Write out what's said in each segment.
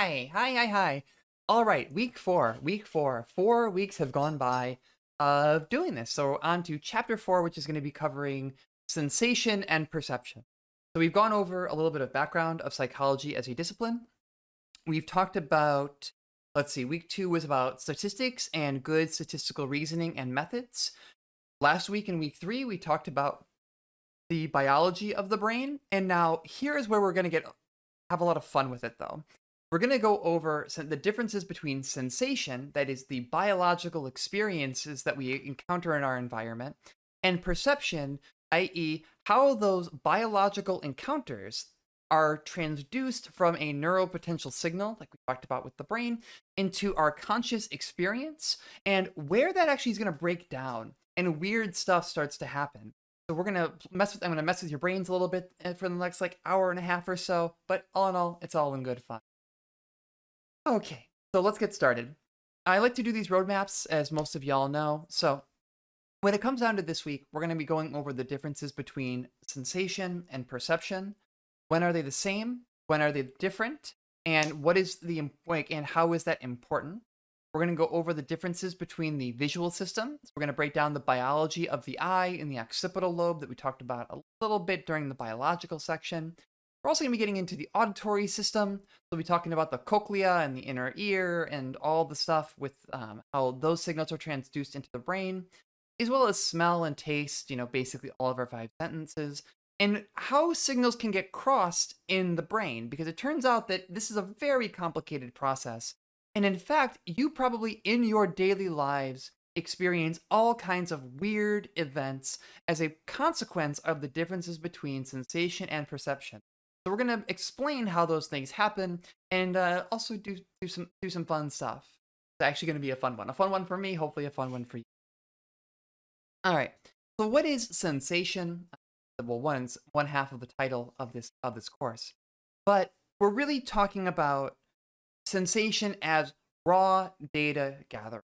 Hi. All right, week four. 4 weeks have gone by of doing this. So on to chapter 4, which is going to be covering sensation and perception. So we've gone over a little bit of background of psychology as a discipline. We've talked about, week 2 was about statistics and good statistical reasoning and methods. Last week in week 3, we talked about the biology of the brain. And now here is where we're going to have a lot of fun with it, though. We're going to go over the differences between sensation, that is the biological experiences that we encounter in our environment, and perception, i.e., how those biological encounters are transduced from a neuropotential signal, like we talked about with the brain, into our conscious experience, and where that actually is going to break down and weird stuff starts to happen. So I'm gonna mess with your brains a little bit for the next hour and a half or so, but all in all, it's all in good fun. Okay, so let's get started. I like to do these roadmaps, as most of y'all know. So when it comes down to this week, we're gonna be going over the differences between sensation and perception. When are they the same? When are they different? And and how is that important? We're going to go over the differences between the visual system. So we're going to break down the biology of the eye and the occipital lobe that we talked about a little bit during the biological section. We're also going to be getting into the auditory system. We'll be talking about the cochlea and the inner ear and all the stuff with how those signals are transduced into the brain, as well as smell and taste, basically all of our 5 sentences, and how signals can get crossed in the brain, because it turns out that this is a very complicated process. And in fact, you probably in your daily lives experience all kinds of weird events as a consequence of the differences between sensation and perception. So we're going to explain how those things happen and also do some fun stuff. It's actually going to be a fun one for me, hopefully a fun one for you. All right. So what is sensation? Well, one half of the title of this course, but we're really talking about sensation as raw data gathering,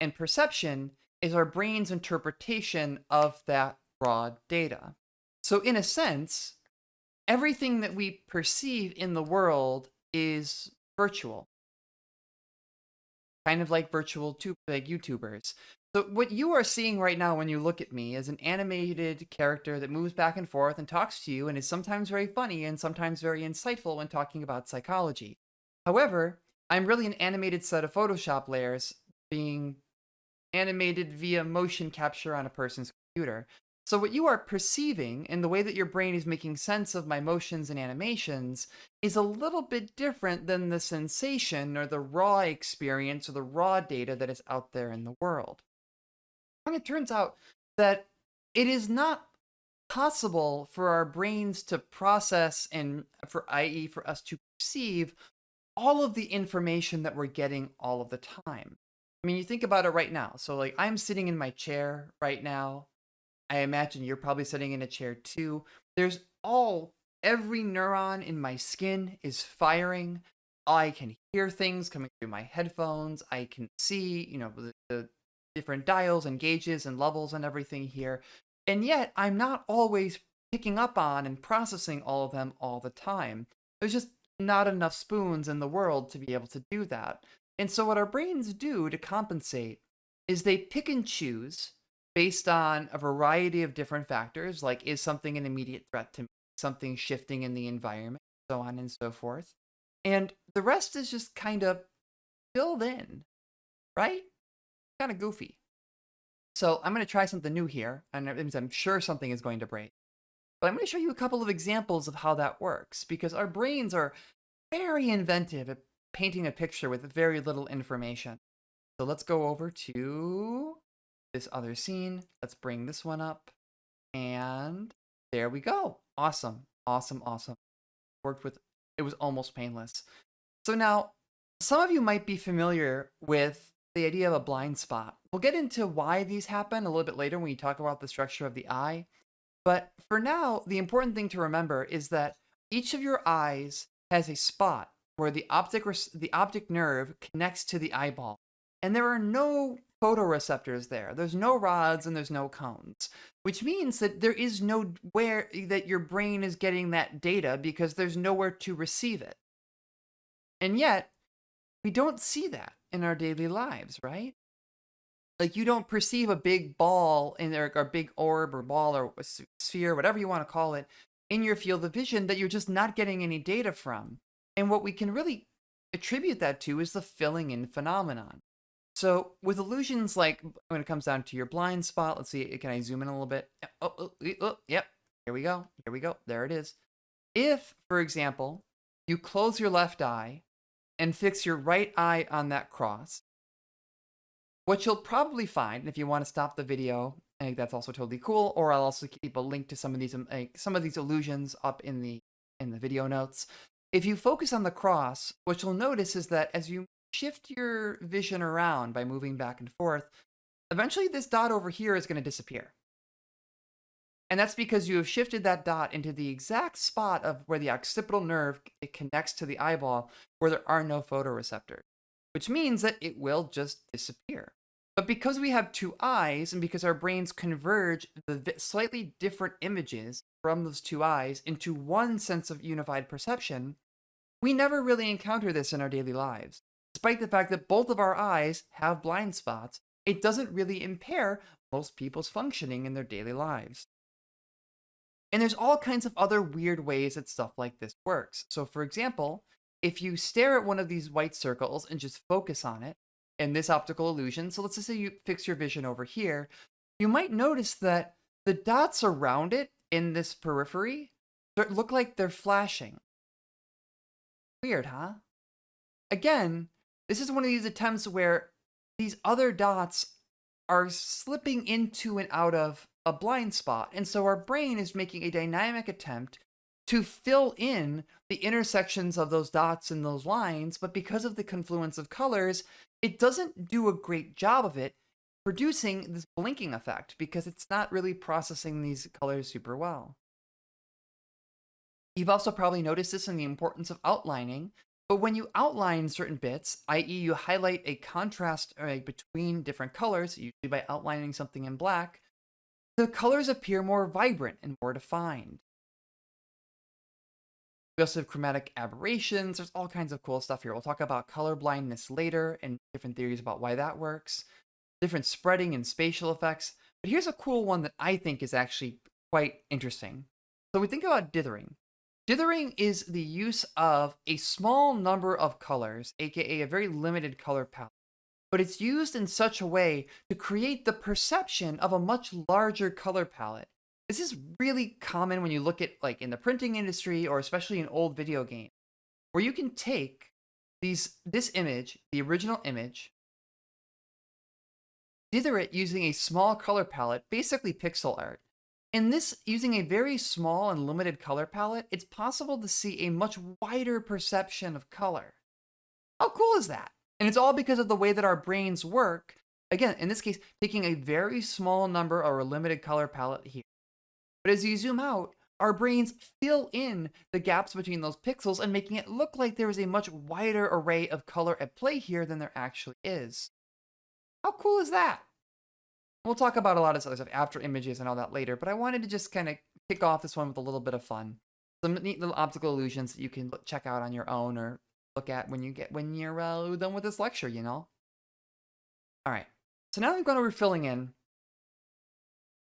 and perception is our brain's interpretation of that raw data. So in a sense, everything that we perceive in the world is virtual, kind of like YouTubers. So what you are seeing right now when you look at me is an animated character that moves back and forth and talks to you and is sometimes very funny and sometimes very insightful when talking about psychology. However, I'm really an animated set of Photoshop layers being animated via motion capture on a person's computer. So what you are perceiving and the way that your brain is making sense of my motions and animations is a little bit different than the sensation or the raw experience or the raw data that is out there in the world. And it turns out that it is not possible for our brains to process and for us to perceive all of the information that we're getting all of the time. I mean, you think about it right now. So I'm sitting in my chair right now. I imagine you're probably sitting in a chair too. Every neuron in my skin is firing. I can hear things coming through my headphones. I can see, the different dials and gauges and levels and everything here. And yet I'm not always picking up on and processing all of them all the time. There's just not enough spoons in the world to be able to do that. And so what our brains do to compensate is they pick and choose based on a variety of different factors, like is something an immediate threat to me, something shifting in the environment, so on and so forth. And the rest is just kind of filled in, right? Kind of goofy. So I'm going to try something new here, and I'm sure something is going to break. But I'm going to show you a couple of examples of how that works, because our brains are very inventive at painting a picture with very little information. So let's go over to this other scene. Let's bring this one up. And there we go. Awesome. It was almost painless. So now, some of you might be familiar with the idea of a blind spot. We'll get into why these happen a little bit later when we talk about the structure of the eye. But for now, the important thing to remember is that each of your eyes has a spot where the optic nerve connects to the eyeball. And there are no photoreceptors there. There's no rods and there's no cones, which means that there is nowhere that your brain is getting that data because there's nowhere to receive it. And yet, we don't see that in our daily lives, right? Like you don't perceive a big ball in there, or big orb or ball or sphere, whatever you want to call it, in your field of vision that you're just not getting any data from. And what we can really attribute that to is the filling in phenomenon. So with illusions, like when it comes down to your blind spot, let's see, can I zoom in a little bit? Yep. Here we go. Here we go. There it is. If, for example, you close your left eye and fix your right eye on that cross, what you'll probably find, and if you want to stop the video, I think that's also totally cool, or I'll also keep a link to some of these illusions up in the video notes. If you focus on the cross, what you'll notice is that as you shift your vision around by moving back and forth, eventually this dot over here is going to disappear. And that's because you have shifted that dot into the exact spot of where the occipital nerve it connects to the eyeball, where there are no photoreceptors, which means that it will just disappear. But because we have two eyes, and because our brains converge the slightly different images from those two eyes into one sense of unified perception, we never really encounter this in our daily lives. Despite the fact that both of our eyes have blind spots, it doesn't really impair most people's functioning in their daily lives. And there's all kinds of other weird ways that stuff like this works. So for example, if you stare at one of these white circles and just focus on it in this optical illusion, so let's just say you fix your vision over here, you might notice that the dots around it in this periphery look like they're flashing. Weird, huh? Again, this is one of these attempts where these other dots are slipping into and out of a blind spot. And so our brain is making a dynamic attempt to fill in the intersections of those dots and those lines, but because of the confluence of colors, it doesn't do a great job of it producing this blinking effect because it's not really processing these colors super well. You've also probably noticed this in the importance of outlining, but when you outline certain bits, i.e. you highlight a contrast between different colors, usually by outlining something in black, the colors appear more vibrant and more defined. We also have chromatic aberrations. There's all kinds of cool stuff here. We'll talk about color blindness later and different theories about why that works, different spreading and spatial effects. But here's a cool one that I think is actually quite interesting. So we think about dithering. Dithering is the use of a small number of colors, aka a very limited color palette, but it's used in such a way to create the perception of a much larger color palette. This is really common when you look at like in the printing industry or especially in old video games, where you can take this image, the original image, dither it using a small color palette, basically pixel art. In this, using a very small and limited color palette, it's possible to see a much wider perception of color. How cool is that? And it's all because of the way that our brains work. Again, in this case, taking a very small number or a limited color palette here. But as you zoom out, our brains fill in the gaps between those pixels and making it look like there is a much wider array of color at play here than there actually is. How cool is that? We'll talk about a lot of other stuff after images and all that later, but I wanted to just kind of kick off this one with a little bit of fun. Some neat little optical illusions that you can check out on your own or look at when you're done with this lecture, you know? All right, so now I'm going to be filling in,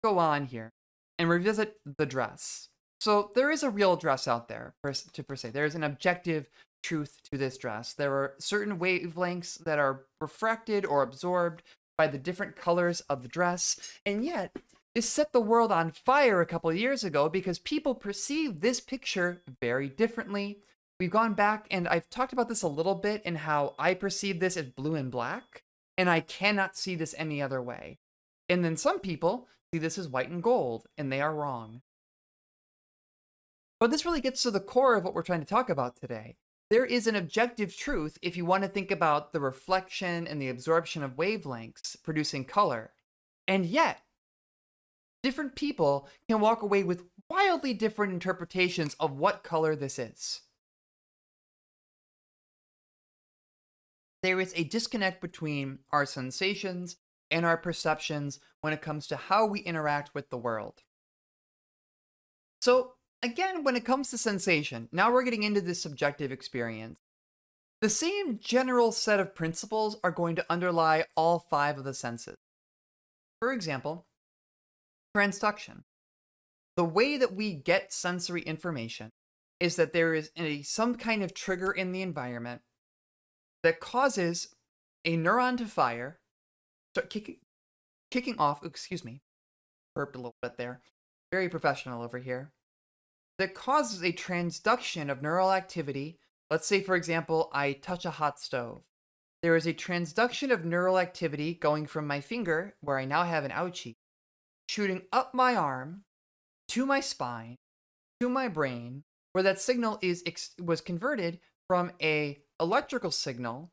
go on here, and revisit the dress. So there is a real dress out there, per se. There is an objective truth to this dress. There are certain wavelengths that are refracted or absorbed by the different colors of the dress, and yet this set the world on fire a couple of years ago because people perceive this picture very differently. We've gone back and I've talked about this a little bit in how I perceive this as blue and black, and I cannot see this any other way. And then some people see this as white and gold, and they are wrong. But this really gets to the core of what we're trying to talk about today. There is an objective truth if you want to think about the reflection and the absorption of wavelengths producing color. And yet, different people can walk away with wildly different interpretations of what color this is. There is a disconnect between our sensations and our perceptions when it comes to how we interact with the world. So, again, when it comes to sensation, now we're getting into this subjective experience. The same general set of principles are going to underlie all 5 of the senses. For example, transduction. The way that we get sensory information is that there is some kind of trigger in the environment that causes a neuron to fire, start kicking off, excuse me, burped a little bit there, very professional over here, that causes a transduction of neural activity. Let's say, for example, I touch a hot stove. There is a transduction of neural activity going from my finger, where I now have an ouchie, shooting up my arm, to my spine, to my brain, where that signal was converted from a electrical signal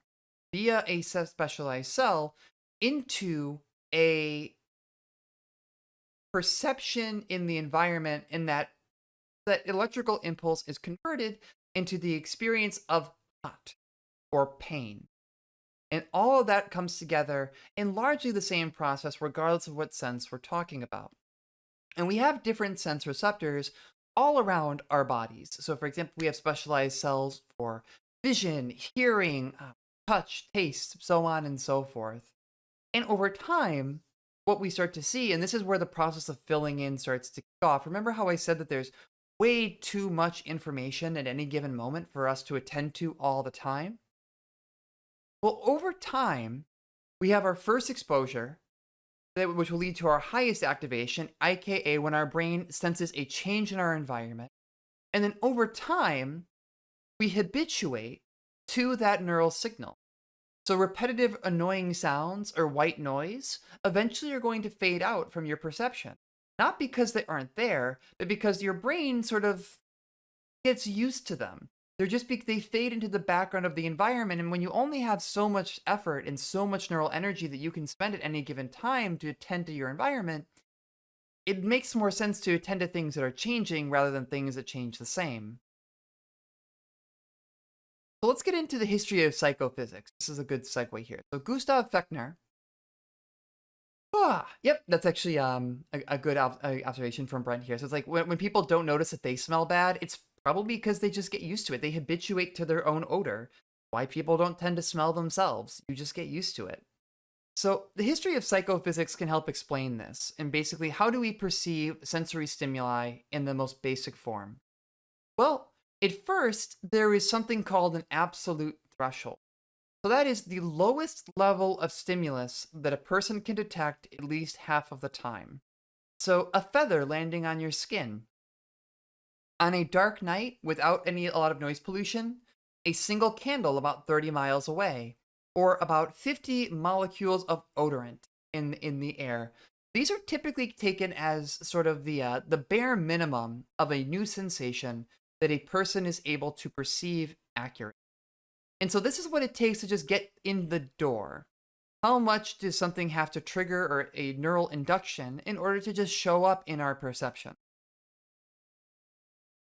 via a specialized cell into a perception in the environment, in that electrical impulse is converted into the experience of hot or pain. And all of that comes together in largely the same process, regardless of what sense we're talking about. And we have different sense receptors all around our bodies. So, for example, we have specialized cells for vision, hearing, touch, taste, so on and so forth. And over time, what we start to see, and this is where the process of filling in starts to kick off. Remember how I said that there's way too much information at any given moment for us to attend to all the time? Well, over time, we have our first exposure, which will lead to our highest activation, aka when our brain senses a change in our environment. And then over time, we habituate to that neural signal. So repetitive annoying sounds or white noise eventually are going to fade out from your perception. Not because they aren't there, but because your brain sort of gets used to them. They fade into the background of the environment, and when you only have so much effort and so much neural energy that you can spend at any given time to attend to your environment, it makes more sense to attend to things that are changing rather than things that change the same. So let's get into the history of psychophysics. This is a good segue here. So Gustav Fechner. Yep, that's actually a good observation from Brent here. So it's like when people don't notice that they smell bad, it's probably because they just get used to it. They habituate to their own odor. Why people don't tend to smell themselves. You just get used to it. So the history of psychophysics can help explain this. And basically, how do we perceive sensory stimuli in the most basic form? Well, at first, there is something called an absolute threshold. So that is the lowest level of stimulus that a person can detect at least half of the time. So a feather landing on your skin. On a dark night without a lot of noise pollution, a single candle about 30 miles away, or about 50 molecules of odorant in the air. These are typically taken as sort of the bare minimum of a new sensation that a person is able to perceive accurately. And so this is what it takes to just get in the door. How much does something have to trigger or a neural induction in order to just show up in our perception?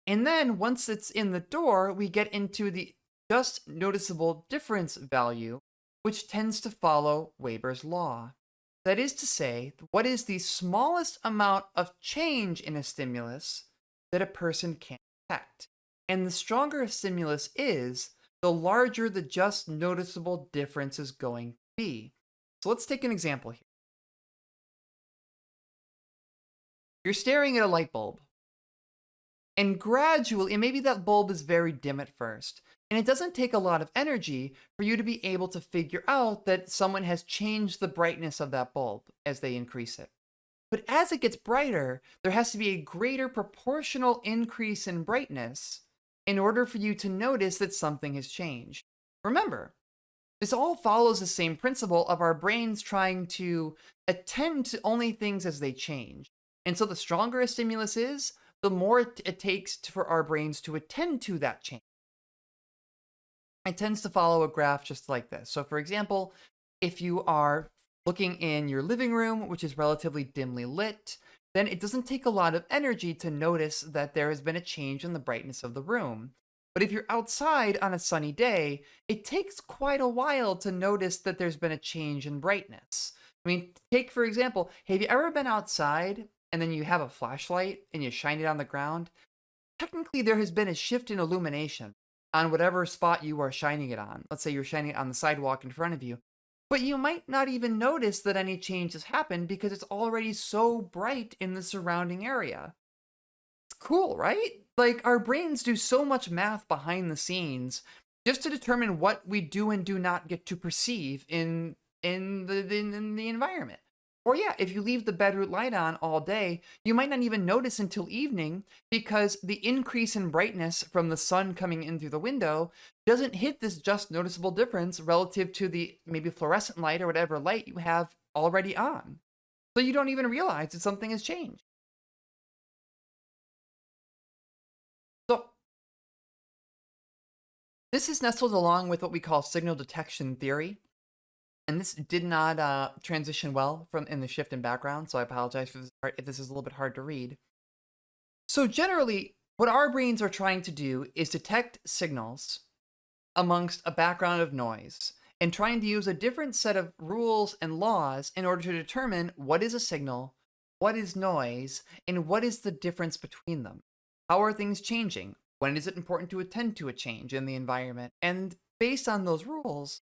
And then once it's in the door, we get into the just noticeable difference value, which tends to follow Weber's law. That is to say, what is the smallest amount of change in a stimulus that a person can detect? And the stronger a stimulus is, the larger the just noticeable difference is going to be. So let's take an example here. You're staring at a light bulb. And gradually, and maybe that bulb is very dim at first, and it doesn't take a lot of energy for you to be able to figure out that someone has changed the brightness of that bulb as they increase it. But as it gets brighter, there has to be a greater proportional increase in brightness in order for you to notice that something has changed. Remember, this all follows the same principle of our brains trying to attend to only things as they change. And so the stronger a stimulus is, the more it takes for our brains to attend to that change. It tends to follow a graph just like this. So for example, if you are looking in your living room, which is relatively dimly lit, then it doesn't take a lot of energy to notice that there has been a change in the brightness of the room. But if you're outside on a sunny day, it takes quite a while to notice that there's been a change in brightness. I mean, take for example, have you ever been outside and then you have a flashlight and you shine it on the ground? Technically, there has been a shift in illumination. on whatever spot you are shining it on. Let's say you're shining it on the sidewalk in front of you. But you might not even notice that any change has happened because it's already so bright in the surrounding area. It's cool, right? Like, our brains do so much math behind the scenes just to determine what we do and do not get to perceive in the environment. Or yeah, if you leave the bedroom light on all day, you might not even notice until evening because the increase in brightness from the sun coming in through the window doesn't hit this just noticeable difference relative to the maybe fluorescent light or whatever light you have already on. So you don't even realize that something has changed. So this is nestled along with what we call signal detection theory. And this did not transition well from in the shift in background, so I apologize for this part if this is a little bit hard to read. So generally, what our brains are trying to do is detect signals amongst a background of noise and trying to use a different set of rules and laws in order to determine what is a signal, what is noise, and what is the difference between them. How are things changing? When is it important to attend to a change in the environment? And based on those rules,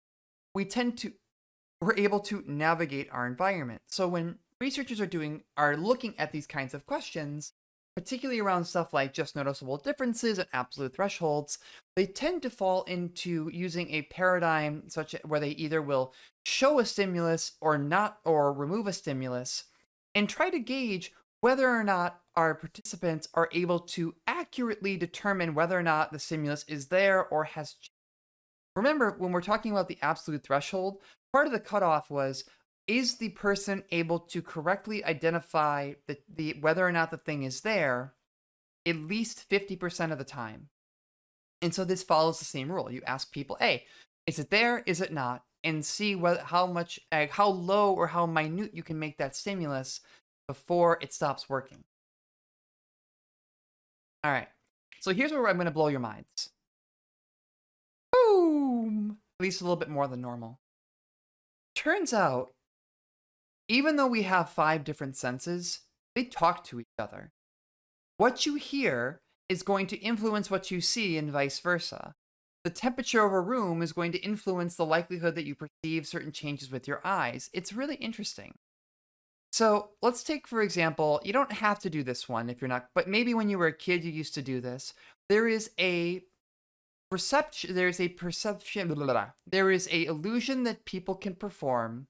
we're able to navigate our environment. So when researchers are looking at these kinds of questions, particularly around stuff like just noticeable differences and absolute thresholds, they tend to fall into using a paradigm where they either will show a stimulus or not, or remove a stimulus, and try to gauge whether or not our participants are able to accurately determine whether or not the stimulus is there or has changed. Remember, when we're talking about the absolute threshold, part of the cutoff was, is the person able to correctly identify the whether or not the thing is there at least 50% of the time? And so this follows the same rule. You ask people, hey, is it there? Is it not? And see how low or how minute you can make that stimulus before it stops working. All right. So here's where I'm going to blow your minds. Boom! At least a little bit more than normal. Turns out, even though we have 5 different senses, they talk to each other. What you hear is going to influence what you see and vice versa. The temperature of a room is going to influence the likelihood that you perceive certain changes with your eyes. It's really interesting. So let's take, for example, you don't have to do this one if you're not, but maybe when you were a kid you used to do this. There is a illusion that people can perform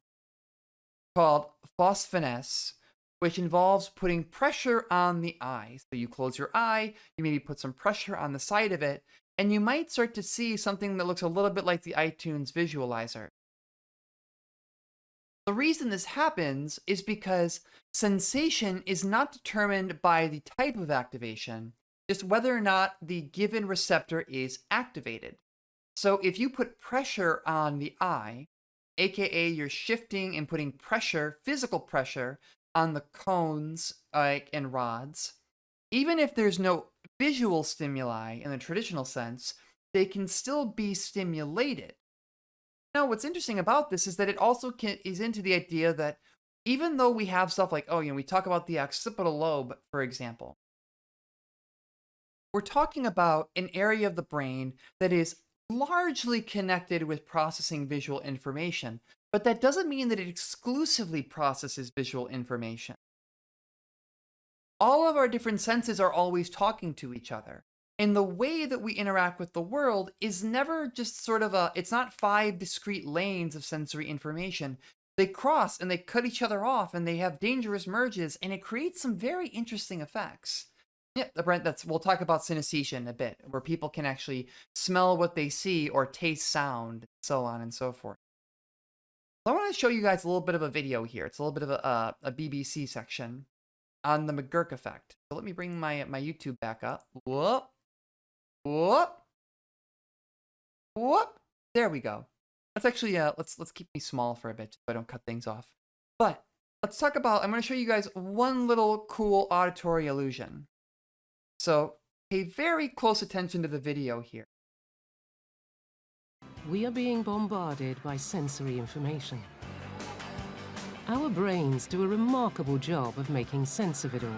called Phosphoness, which involves putting pressure on the eye. So you close your eye, you maybe put some pressure on the side of it, and you might start to see something that looks a little bit like the iTunes visualizer. The reason this happens is because sensation is not determined by the type of activation, just whether or not the given receptor is activated. So if you put pressure on the eye, aka you're shifting and putting pressure, physical pressure, on the cones and rods, even if there's no visual stimuli in the traditional sense, they can still be stimulated. Now, what's interesting about this is that it also is into the idea that even though we have stuff like, we talk about the occipital lobe, for example, we're talking about an area of the brain that is largely connected with processing visual information, but that doesn't mean that it exclusively processes visual information. All of our different senses are always talking to each other. And the way that we interact with the world is never just it's not 5 discrete lanes of sensory information. They cross and they cut each other off and they have dangerous merges, and it creates some very interesting effects. Yeah, Brent, we'll talk about synesthesia in a bit, where people can actually smell what they see or taste sound, so on and so forth. So I want to show you guys a little bit of a video here. It's a little bit of a BBC section on the McGurk effect. So let me bring my YouTube back up. Whoop. Whoop. Whoop. There we go. Let's actually, let's keep me small for a bit so I don't cut things off. But let's talk about, I'm going to show you guys one little cool auditory illusion. So pay very close attention to the video here. We are being bombarded by sensory information. Our brains do a remarkable job of making sense of it all.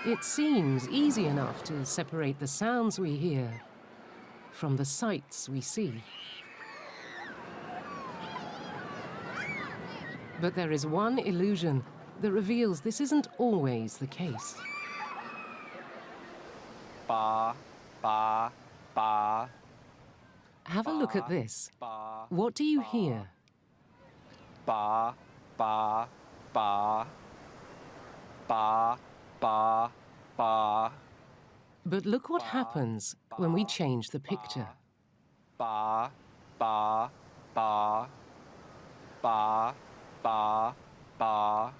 It seems easy enough to separate the sounds we hear from the sights we see. But there is one illusion that reveals this isn't always the case. Ba, ba, ba. Have a look at this. What do you hear? Ba, ba, ba. Ba, ba, ba. But look what happens when we change the picture. Ba, ba, ba. Ba, ba, ba.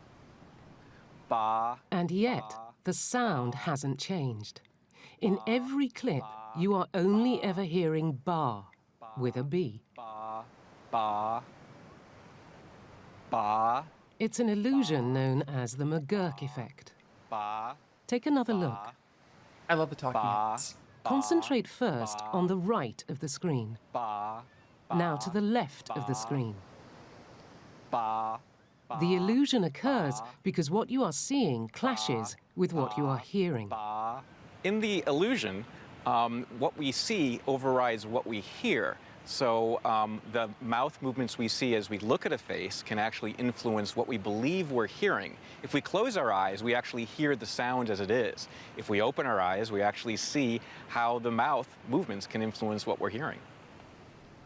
Ba. And yet, the sound hasn't changed. In every clip, you are only ever hearing ba with a B. Ba, ba. Ba. It's an illusion known as the McGurk effect. Ba. Take another look. I love the talking heads. Concentrate first on the right of the screen. Ba. Now to the left of the screen. Ba. The illusion occurs because what you are seeing clashes with what you are hearing. In the illusion, what we see overrides what we hear. So the mouth movements we see as we look at a face can actually influence what we believe we're hearing. If we close our eyes, we actually hear the sound as it is. If we open our eyes, we actually see how the mouth movements can influence what we're hearing.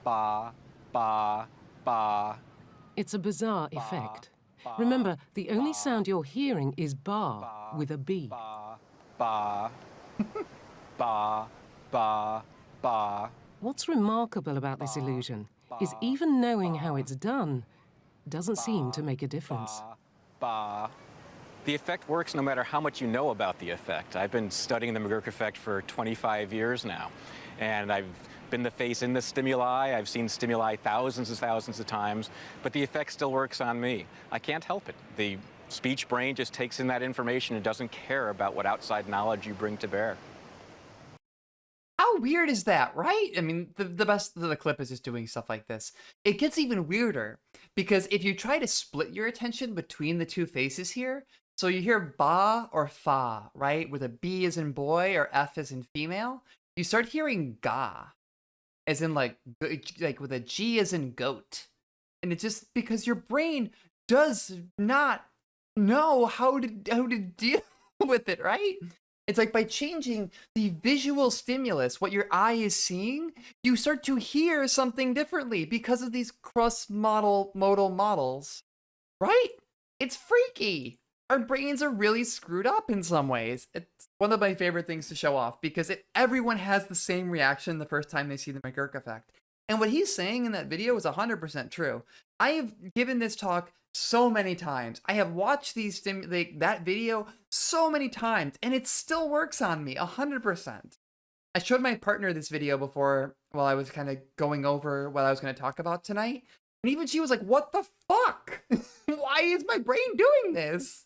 Ba, ba, ba. It's a bizarre effect. Remember, the only sound you're hearing is ba with a B. Ba, ba, ba, ba, ba. What's remarkable about this illusion is even knowing how it's done doesn't seem to make a difference. Ba. The effect works no matter how much you know about the effect. I've been studying the McGurk effect for 25 years now, and I've been the face in the stimuli. I've seen stimuli thousands and thousands of times, but the effect still works on me. I can't help it. The speech brain just takes in that information and doesn't care about what outside knowledge you bring to bear. How weird is that, right? I mean, the best of the clip is just doing stuff like this. It gets even weirder because if you try to split your attention between the two faces here, so you hear ba or fa, right? With a B as in boy or F as in female, you start hearing ga, as in like with a G as in goat. And it's just because your brain does not know how to deal with it, right? It's like by changing the visual stimulus, what your eye is seeing, you start to hear something differently because of these cross-modal modals, right? It's freaky. Our brains are really screwed up in some ways. It's one of my favorite things to show off because everyone has the same reaction the first time they see the McGurk effect. And what he's saying in that video is 100% true. I have given this talk so many times. I have watched that video so many times, and it still works on me 100%. I showed my partner this video before while I was kind of going over what I was going to talk about tonight, and even she was like, "What the fuck? Why is my brain doing this?"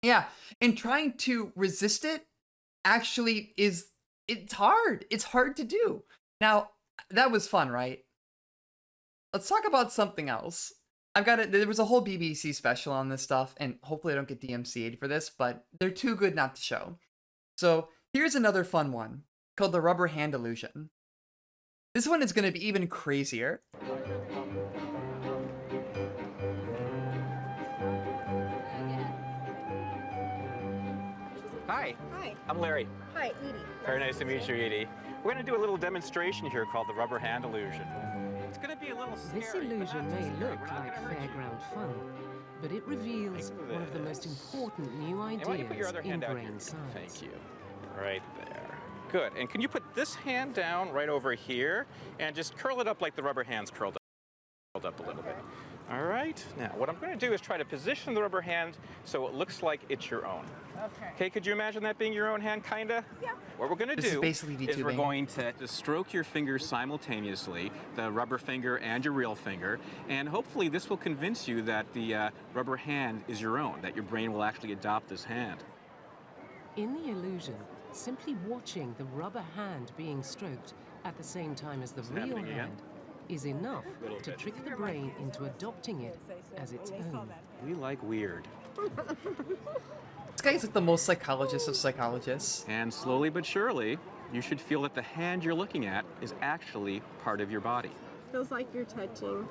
Yeah, and trying to resist it actually it's hard. It's hard to do. Now, that was fun, right? Let's talk about something else. There was a whole BBC special on this stuff, and hopefully I don't get DMCA'd for this, but they're too good not to show. So here's another fun one called the rubber hand illusion. This one is going to be even crazier. Hi. Hi. I'm Larry. Hi, Edie. Very nice to meet you, Edie. We're going to do a little demonstration here called the rubber hand illusion. It's going to be a little scary. This illusion may look like fairground fun, but it reveals one of the most important new ideas in brain science. Thank you. Right there. Good. And can you put this hand down right over here and just curl it up like the rubber hand's curled up a little bit. All right. Now, what I'm going to do is try to position the rubber hand so it looks like it's your own. Okay. Okay, could you imagine that being your own hand, kinda? Yeah. What we're going to This is do basically is we're VTubing. going to stroke your fingers simultaneously, the rubber finger and your real finger, and hopefully this will convince you that the rubber hand is your own, that your brain will actually adopt this hand. In the illusion, simply watching the rubber hand being stroked at the same time as the real happening again? hand is enough Little to bit. trick the brain into adopting it as its own. We like weird. This guy's like the most psychologist of psychologists. And slowly but surely, you should feel that the hand you're looking at is actually part of your body. Feels like you're touching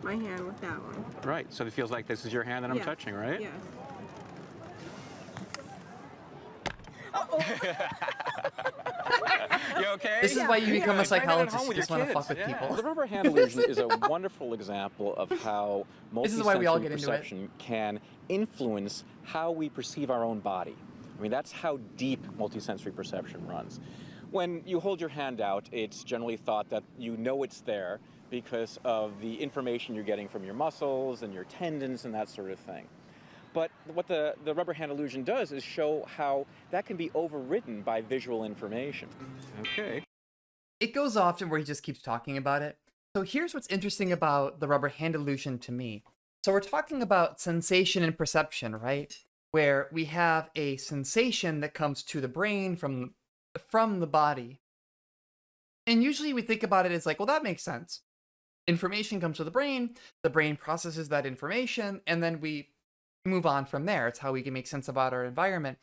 my hand with that one. Right, so it feels like this is your hand that I'm Yes. touching, right? Yes. You okay? This is why you become a try that at home psychologist. You with just your want to kids. fuck with people. The rubber hand illusion is a wonderful example of how This is why we all multisensory get into it. perception can influence how we perceive our own body. I mean, that's how deep multisensory perception runs. When you hold your hand out, it's generally thought that you know it's there because of the information you're getting from your muscles and your tendons and that sort of thing. But what the rubber hand illusion does is show how that can be overridden by visual information. Okay. It goes off to where he just keeps talking about it. So here's what's interesting about the rubber hand illusion to me. So we're talking about sensation and perception, right? Where we have a sensation that comes to the brain from the body. And usually we think about it as like, well, that makes sense. Information comes to the brain processes that information, and then we move on from there. It's how we can make sense about our environment.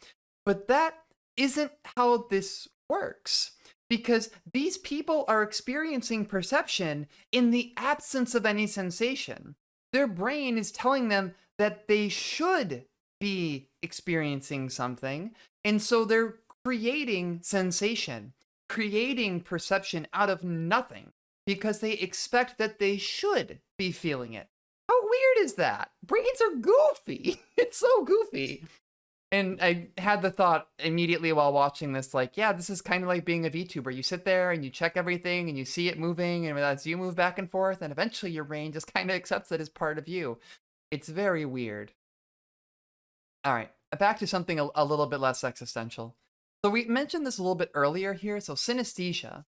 But that isn't how this works, because these people are experiencing perception in the absence of any sensation. Their brain is telling them that they should be experiencing something, and so they're creating sensation, creating perception out of nothing, because they expect that they should be feeling it. How weird is that? Brains are goofy. It's so goofy. And I had the thought immediately while watching this, like, yeah, this is kind of like being a VTuber. You sit there and you check everything and you see it moving, and as you move back and forth, and eventually your brain just kind of accepts it as part of you. It's very weird. All right, back to something a little bit less existential. So we mentioned this a little bit earlier here. So synesthesia.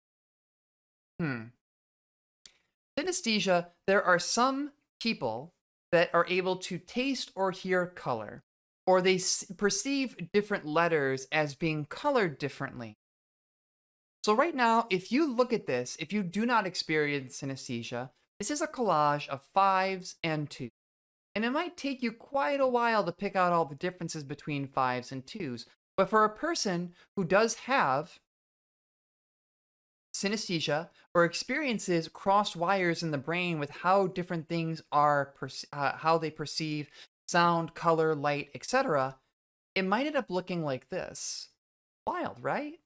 Synesthesia, there are some people that are able to taste or hear color, or they perceive different letters as being colored differently. So right now, if you look at this, if you do not experience synesthesia, this is a collage of 5s and 2s. And it might take you quite a while to pick out all the differences between 5s and 2s. But for a person who does have synesthesia or experiences crossed wires in the brain with how different things are, how they perceive sound, color, light, etc., it might end up looking like this. Wild, right?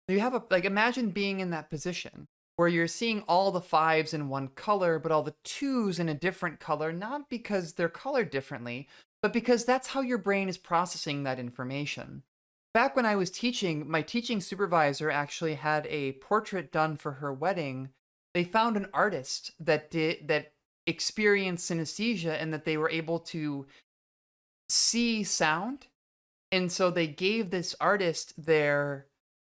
You have imagine being in that position where you're seeing all the 5s in one color, but all the 2s in a different color, not because they're colored differently, but because that's how your brain is processing that information. Back when I was teaching, my teaching supervisor actually had a portrait done for her wedding. They found an artist that experienced synesthesia and that they were able to see sound. And so they gave this artist their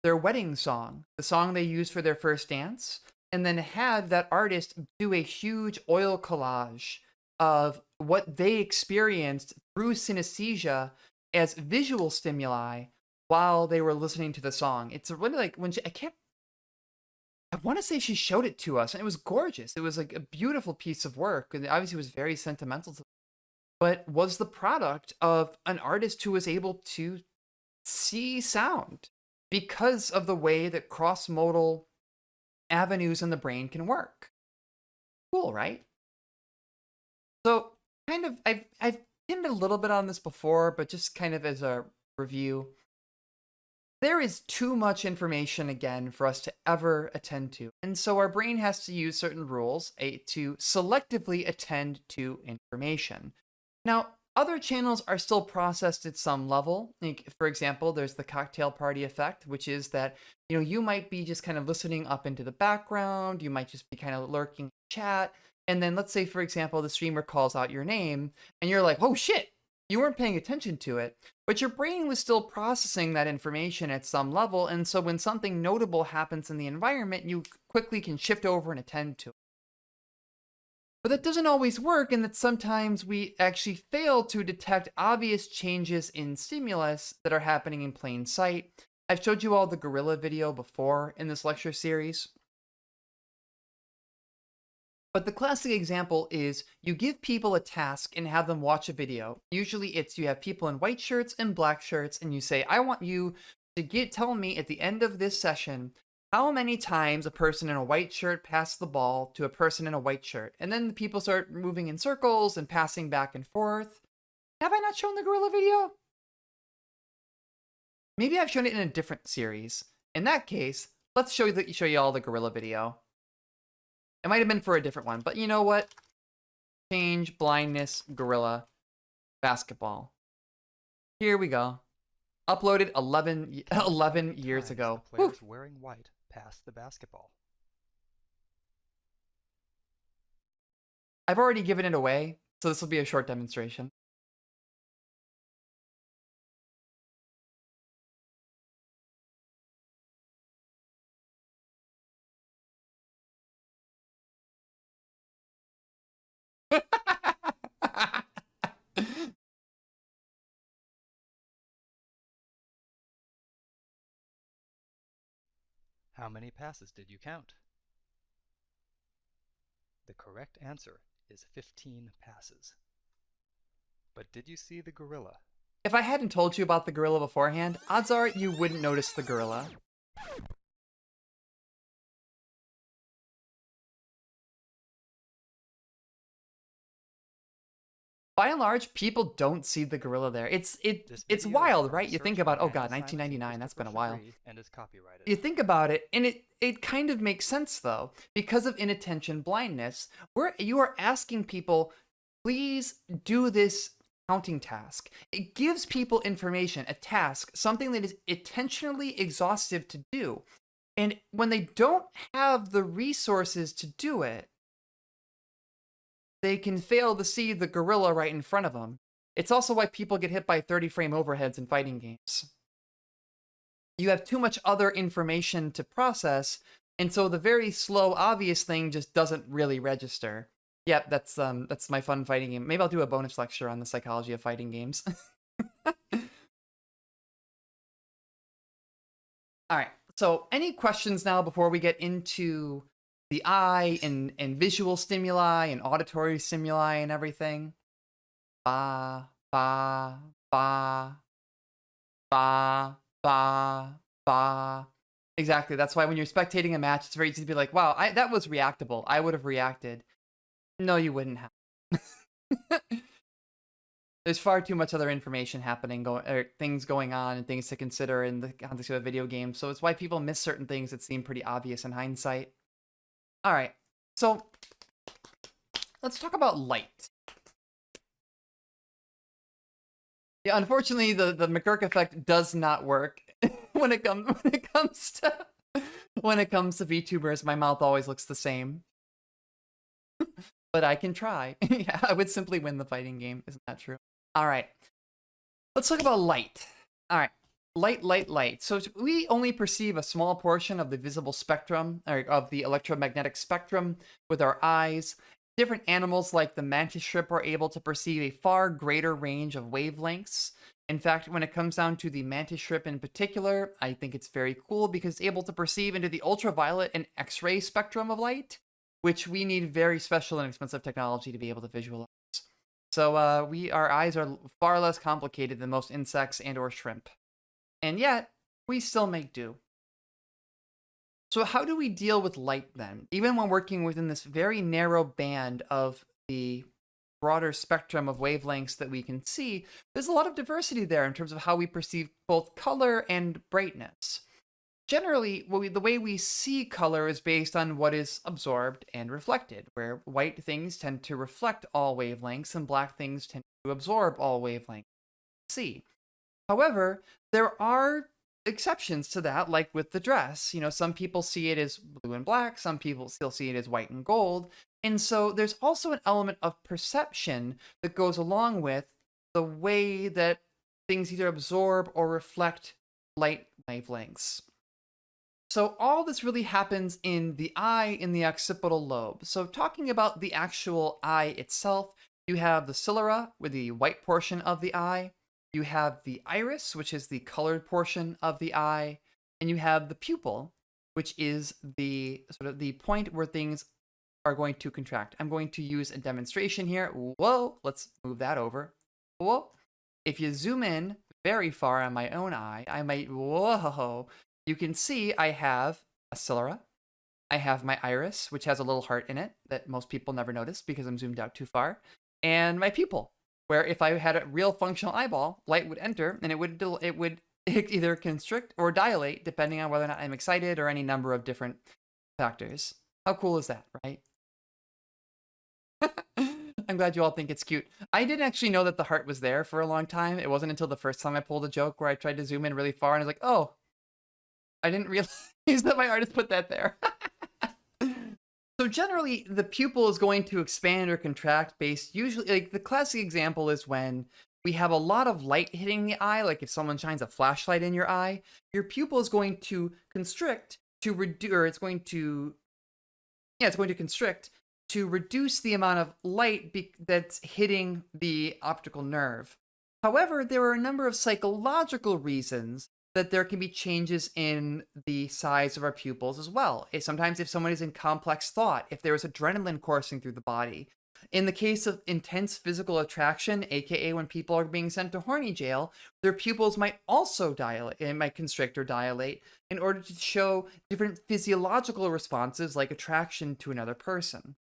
wedding song, the song they used for their first dance, and then had that artist do a huge oil collage of what they experienced through synesthesia as visual stimuli while they were listening to the song. It's really like when I want to say she showed it to us, and it was gorgeous. It was like a beautiful piece of work, and obviously it was very sentimental to, but was the product of an artist who was able to see sound because of the way that cross-modal avenues in the brain can work. Cool, right? So kind of, I've pinned a little bit on this before, but just kind of as a review, there is too much information, again, for us to ever attend to. And so our brain has to use certain rules to selectively attend to information. Now, other channels are still processed at some level. Like, for example, there's the cocktail party effect, which is that, you might be just kind of listening up into the background. You might just be kind of lurking in chat. And then let's say, for example, the streamer calls out your name and you're like, oh shit, you weren't paying attention to it, but your brain was still processing that information at some level. And so when something notable happens in the environment, you quickly can shift over and attend to it. But that doesn't always work, and that sometimes we actually fail to detect obvious changes in stimulus that are happening in plain sight. I've showed you all the gorilla video before in this lecture series. But the classic example is you give people a task and have them watch a video. Usually it's you have people in white shirts and black shirts, and you say, I want you to tell me at the end of this session how many times a person in a white shirt passed the ball to a person in a white shirt. And then the people start moving in circles and passing back and forth. Have I not shown the gorilla video? Maybe I've shown it in a different series. In that case, let's show you all the gorilla video. It might have been for a different one, but you know what? Change blindness gorilla basketball. Here we go. Uploaded 11 years ago. The players wearing white pass the basketball. I've already given it away, so this will be a short demonstration. How many passes did you count? The correct answer is 15 passes. But did you see the gorilla? If I hadn't told you about the gorilla beforehand, odds are you wouldn't notice the gorilla. By and large, people don't see the gorilla there. It's wild, right? You think about, oh god, 1999, that's been a while. And is copyrighted. You think about it, and it kind of makes sense though, because of inattention blindness, where you are asking people, please do this counting task. It gives people information, a task, something that is intentionally exhaustive to do. And when they don't have the resources to do it, they can fail to see the gorilla right in front of them. It's also why people get hit by 30-frame overheads in fighting games. You have too much other information to process, and so the very slow, obvious thing just doesn't really register. Yep, that's my fun fighting game. Maybe I'll do a bonus lecture on the psychology of fighting games. All right, so any questions now before we get into the eye and visual stimuli and auditory stimuli and everything? Ba, ba, ba, ba, ba, ba. Exactly, that's why when you're spectating a match, it's very easy to be like, wow, that was reactable. I would have reacted. No, you wouldn't have. There's far too much other information happening, things going on and things to consider in the context of a video game. So it's why people miss certain things that seem pretty obvious in hindsight. All right, so let's talk about light. Yeah, unfortunately, the McGurk effect does not work when it comes to VTubers. My mouth always looks the same. But I can try. Yeah, I would simply win the fighting game. Isn't that true? All right. Let's talk about light. All right. Light. So we only perceive a small portion of the visible spectrum, or of the electromagnetic spectrum, with our eyes. Different animals like the mantis shrimp are able to perceive a far greater range of wavelengths. In fact, when it comes down to the mantis shrimp in particular, I think it's very cool because it's able to perceive into the ultraviolet and X-ray spectrum of light, which we need very special and expensive technology to be able to visualize. So our eyes are far less complicated than most insects and or shrimp. And yet, we still make do. So how do we deal with light then? Even when working within this very narrow band of the broader spectrum of wavelengths that we can see, there's a lot of diversity there in terms of how we perceive both color and brightness. Generally, the way we see color is based on what is absorbed and reflected, where white things tend to reflect all wavelengths and black things tend to absorb all wavelengths. See. However, there are exceptions to that, like with the dress. You know, some people see it as blue and black, some people still see it as white and gold. And so there's also an element of perception that goes along with the way that things either absorb or reflect light wavelengths. So all this really happens in the eye, in the occipital lobe. So talking about the actual eye itself, you have the sclera, with the white portion of the eye. You have the iris, which is the colored portion of the eye. And you have the pupil, which is the sort of the point where things are going to contract. I'm going to use a demonstration here. Whoa, let's move that over. Whoa. If you zoom in very far on my own eye, I might, whoa, you can see I have a sclera. I have my iris, which has a little heart in it that most people never notice because I'm zoomed out too far, and my pupil, where if I had a real functional eyeball, light would enter and it would either constrict or dilate depending on whether or not I'm excited or any number of different factors. How cool is that, right? I'm glad you all think it's cute. I didn't actually know that the heart was there for a long time. It wasn't until the first time I pulled a joke where I tried to zoom in really far and I was like, oh, I didn't realize that my artist put that there. So generally, the pupil is going to expand or contract based, usually, like the classic example is when we have a lot of light hitting the eye, like if someone shines a flashlight in your eye, your pupil is going to constrict to reduce, or it's going to constrict to reduce the amount of light that's hitting the optical nerve. However, there are a number of psychological reasons that there can be changes in the size of our pupils as well. Sometimes if someone is in complex thought, if there is adrenaline coursing through the body. In the case of intense physical attraction, aka when people are being sent to horny jail, their pupils might also dilate, it might constrict or dilate in order to show different physiological responses like attraction to another person.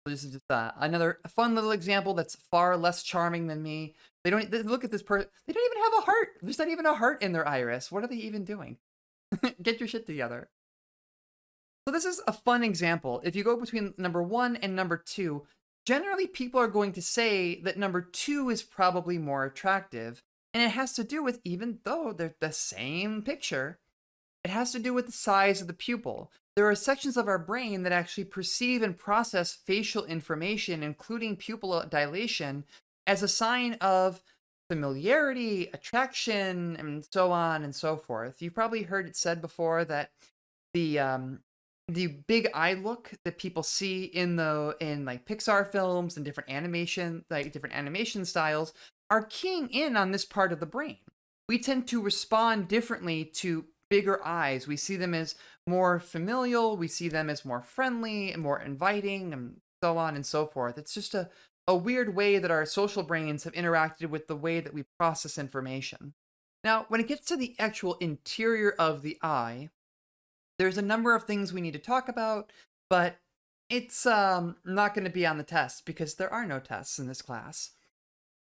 So this is just another fun little example that's far less charming than me. They look at this person. They don't even have a heart. There's not even a heart in their iris. What are they even doing? Get your shit together. So this is a fun example. If you go between number 1 and number 2, generally people are going to say that number 2 is probably more attractive. And it has to do with, even though they're the same picture, it has to do with the size of the pupil. There are sections of our brain that actually perceive and process facial information, including pupil dilation, as a sign of familiarity, attraction, and so on and so forth. You've probably heard it said before that the big eye look that people see in like Pixar films and different animation styles are keying in on this part of the brain. We tend to respond differently to bigger eyes. We see them as more familial, we see them as more friendly and more inviting, and so on and so forth. It's just a weird way that our social brains have interacted with the way that we process information. Now, when it gets to the actual interior of the eye, there's a number of things we need to talk about, but it's not going to be on the test because there are no tests in this class.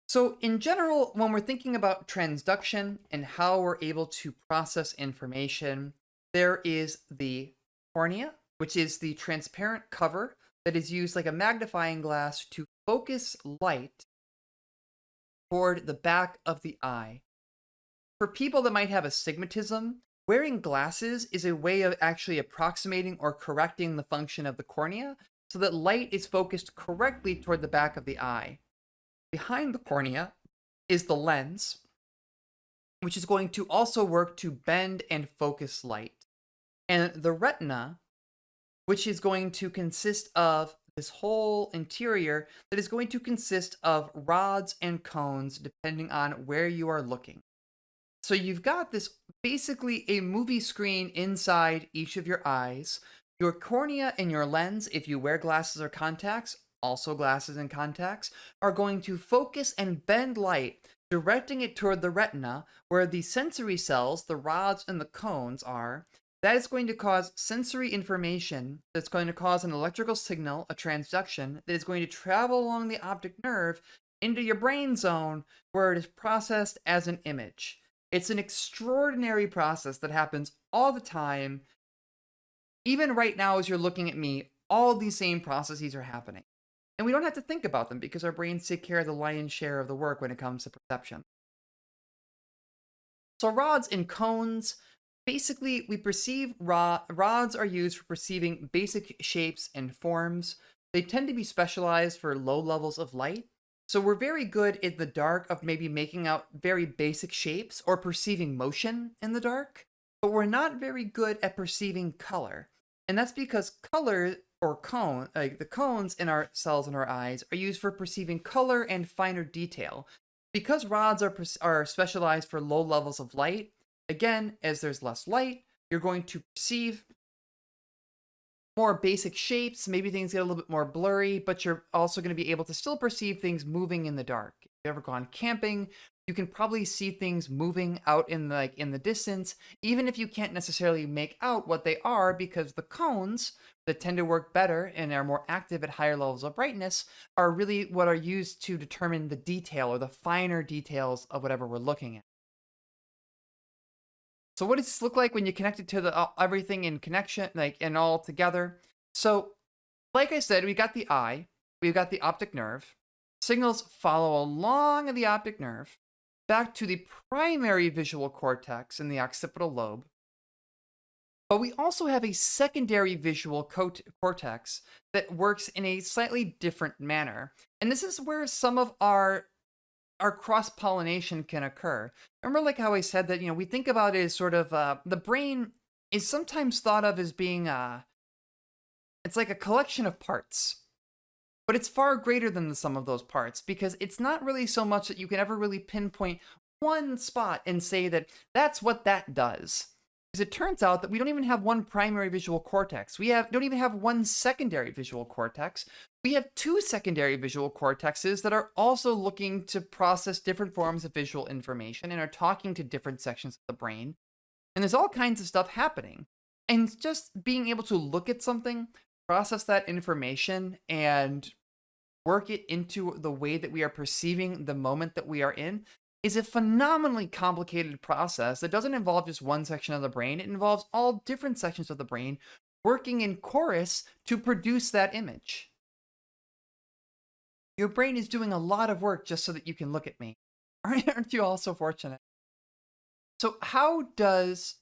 So in general, when we're thinking about transduction and how we're able to process information, there is the cornea, which is the transparent cover that is used like a magnifying glass to focus light toward the back of the eye. For people that might have astigmatism, wearing glasses is a way of actually approximating or correcting the function of the cornea so that light is focused correctly toward the back of the eye. Behind the cornea is the lens, which is going to also work to bend and focus light. And the retina, which is going to consist of this whole interior that is going to consist of rods and cones depending on where you are looking. So you've got this basically a movie screen inside each of your eyes. Your cornea and your lens, if you wear glasses or contacts, also glasses and contacts, are going to focus and bend light, directing it toward the retina, where the sensory cells, the rods and the cones are. That is going to cause sensory information that's going to cause an electrical signal, a transduction, that is going to travel along the optic nerve into your brain zone where it is processed as an image. It's an extraordinary process that happens all the time. Even right now, as you're looking at me, all these same processes are happening. And we don't have to think about them because our brains take care of the lion's share of the work when it comes to perception. So rods and cones, basically we perceive rods are used for perceiving basic shapes and forms. They tend to be specialized for low levels of light. So we're very good in the dark of maybe making out very basic shapes or perceiving motion in the dark, but we're not very good at perceiving color. And that's because color or cone, like the cones in our cells in our eyes, are used for perceiving color and finer detail. Because rods are specialized for low levels of light, again, as there's less light, you're going to perceive more basic shapes. Maybe things get a little bit more blurry, but you're also going to be able to still perceive things moving in the dark. If you've ever gone camping, you can probably see things moving out in the distance, even if you can't necessarily make out what they are, because the cones that tend to work better and are more active at higher levels of brightness are really what are used to determine the detail or the finer details of whatever we're looking at. So what does this look like when you connect it to the everything in connection, like and all together? So, like I said, we got the eye, we've got the optic nerve. Signals follow along the optic nerve back to the primary visual cortex in the occipital lobe. But we also have a secondary visual cortex that works in a slightly different manner. And this is where some of our cross-pollination can occur. Remember like how I said that, we think about it as sort of, the brain is sometimes thought of as being, it's like a collection of parts. But it's far greater than the sum of those parts, because it's not really so much that you can ever really pinpoint one spot and say that that's what that does. Because it turns out that we don't even have one primary visual cortex. We don't even have one secondary visual cortex. We have two secondary visual cortexes that are also looking to process different forms of visual information and are talking to different sections of the brain. And there's all kinds of stuff happening. And just being able to look at something, process that information, and work it into the way that we are perceiving the moment that we are in is a phenomenally complicated process that doesn't involve just one section of the brain. It involves all different sections of the brain working in chorus to produce that image. Your brain is doing a lot of work just so that you can look at me. Aren't you all so fortunate? So how does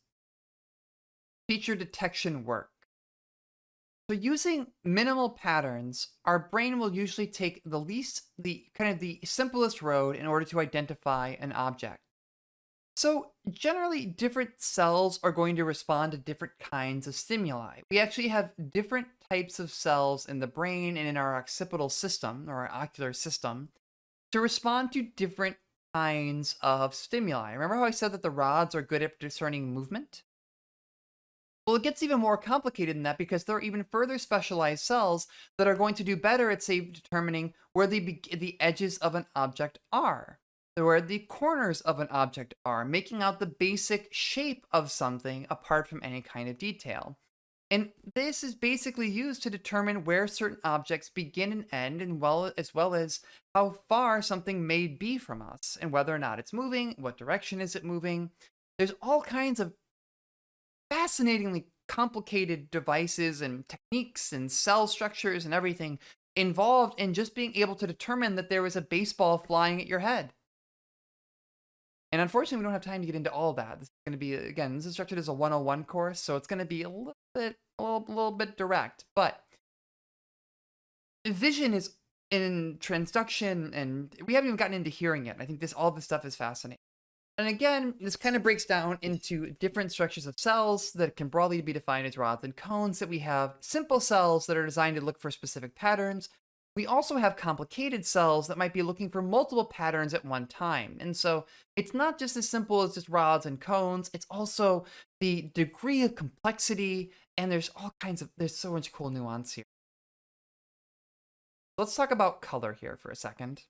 feature detection work? So using minimal patterns, our brain will usually take the simplest road in order to identify an object. So generally, different cells are going to respond to different kinds of stimuli. We actually have different types of cells in the brain and in our occipital system, or our ocular system, to respond to different kinds of stimuli. Remember how I said that the rods are good at discerning movement? Well, it gets even more complicated than that, because there are even further specialized cells that are going to do better at, say, determining where the edges of an object are, where the corners of an object are, making out the basic shape of something apart from any kind of detail. And this is basically used to determine where certain objects begin and end, as well as how far something may be from us, and whether or not it's moving, what direction is it moving. There's all kinds of fascinatingly complicated devices and techniques and cell structures and everything involved in just being able to determine that there was a baseball flying at your head. And unfortunately, we don't have time to get into all that. This is going to be, again, this is structured as a 101 course, so it's going to be a little bit direct. But vision is in transduction, and we haven't even gotten into hearing yet. I think all this stuff is fascinating. And again, this kind of breaks down into different structures of cells that can broadly be defined as rods and cones. That we have simple cells that are designed to look for specific patterns. We also have complicated cells that might be looking for multiple patterns at one time. And so it's not just as simple as just rods and cones. It's also the degree of complexity, and there's so much cool nuance here. Let's talk about color here for a second.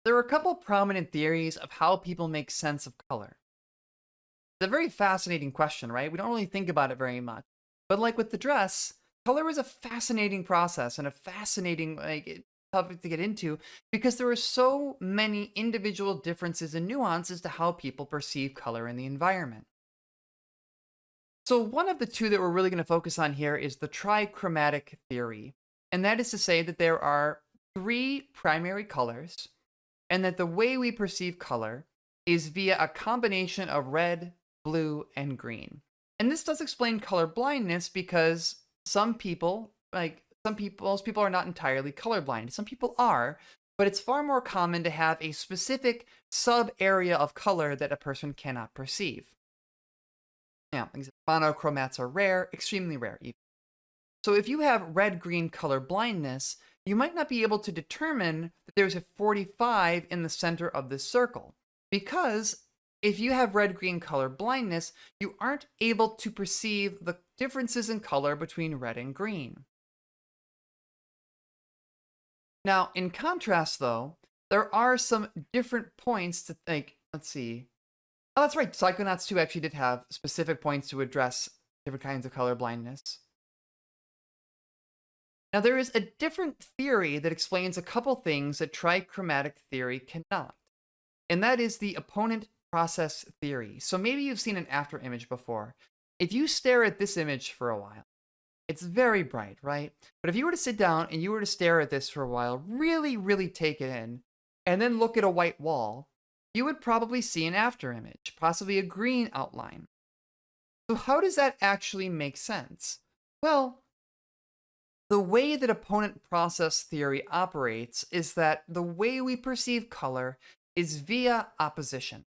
There are a couple prominent theories of how people make sense of color. It's a very fascinating question, right? We don't really think about it very much. But like with the dress, color is a fascinating process and a fascinating topic to get into, because there are so many individual differences and nuances to how people perceive color in the environment. So one of the two that we're really going to focus on here is the Trichromatic Theory. And that is to say that there are 3 primary colors, and that the way we perceive color is via a combination of red, blue, and green. And this does explain color blindness, because most people are not entirely colorblind. Some people are, but it's far more common to have a specific sub-area of color that a person cannot perceive. Now, monochromats are rare, extremely rare even. So if you have red-green color blindness, you might not be able to determine that there's a 45 in the center of this circle, because if you have red-green color blindness, you aren't able to perceive the differences in color between red and green. Now, in contrast, though, there are some different points to think. Let's see. Oh, that's right. Psychonauts 2 actually did have specific points to address different kinds of color blindness. Now, there is a different theory that explains a couple things that trichromatic theory cannot, and that is the opponent process theory. So maybe you've seen an after image before. If you stare at this image for a while, it's very bright, right? But if you were to sit down and you were to stare at this for a while, really, really take it in, and then look at a white wall, you would probably see an after image, possibly a green outline. So how does that actually make sense? Well, the way that opponent process theory operates is that the way we perceive color is via opposition.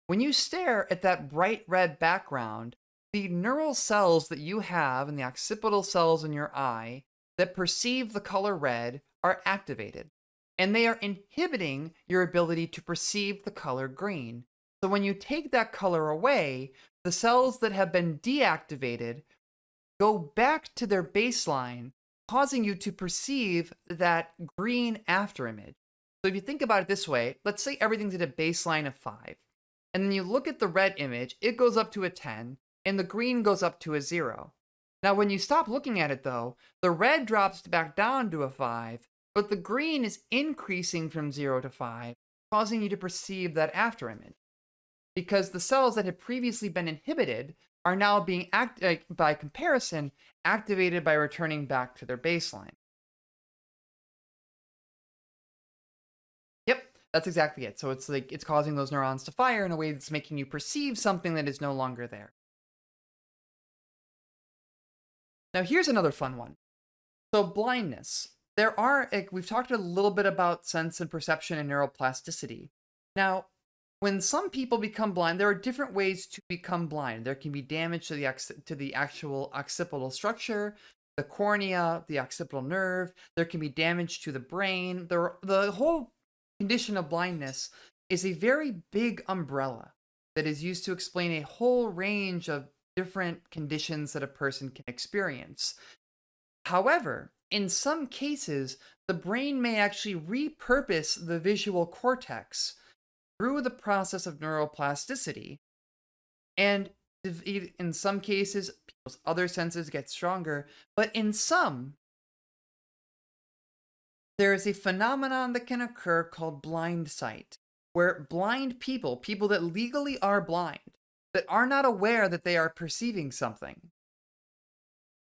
When you stare at that bright red background, the neural cells that you have in the occipital cells in your eye that perceive the color red are activated, and they are inhibiting your ability to perceive the color green. So when you take that color away, the cells that have been deactivated go back to their baseline, causing you to perceive that green afterimage. So if you think about it this way, let's say everything's at a baseline of 5, and then you look at the red image, it goes up to a 10, and the green goes up to a 0. Now when you stop looking at it though, the red drops back down to a 5, but the green is increasing from 0 to 5, causing you to perceive that afterimage. Because the cells that had previously been inhibited are now being, by comparison, activated by returning back to their baseline. Yep, that's exactly it. So it's like it's causing those neurons to fire in a way that's making you perceive something that is no longer there. Now here's another fun one. So blindness. There are, we've talked a little bit about sense and perception and neuroplasticity. Now, when some people become blind, there are different ways to become blind. There can be damage to the actual occipital structure, the cornea, the occipital nerve. There can be damage to the brain. The whole condition of blindness is a very big umbrella that is used to explain a whole range of different conditions that a person can experience. However, in some cases, the brain may actually repurpose the visual cortex through the process of neuroplasticity, and in some cases, people's other senses get stronger, but in some, there is a phenomenon that can occur called blind sight, where blind people that legally are blind, that are not aware that they are perceiving something,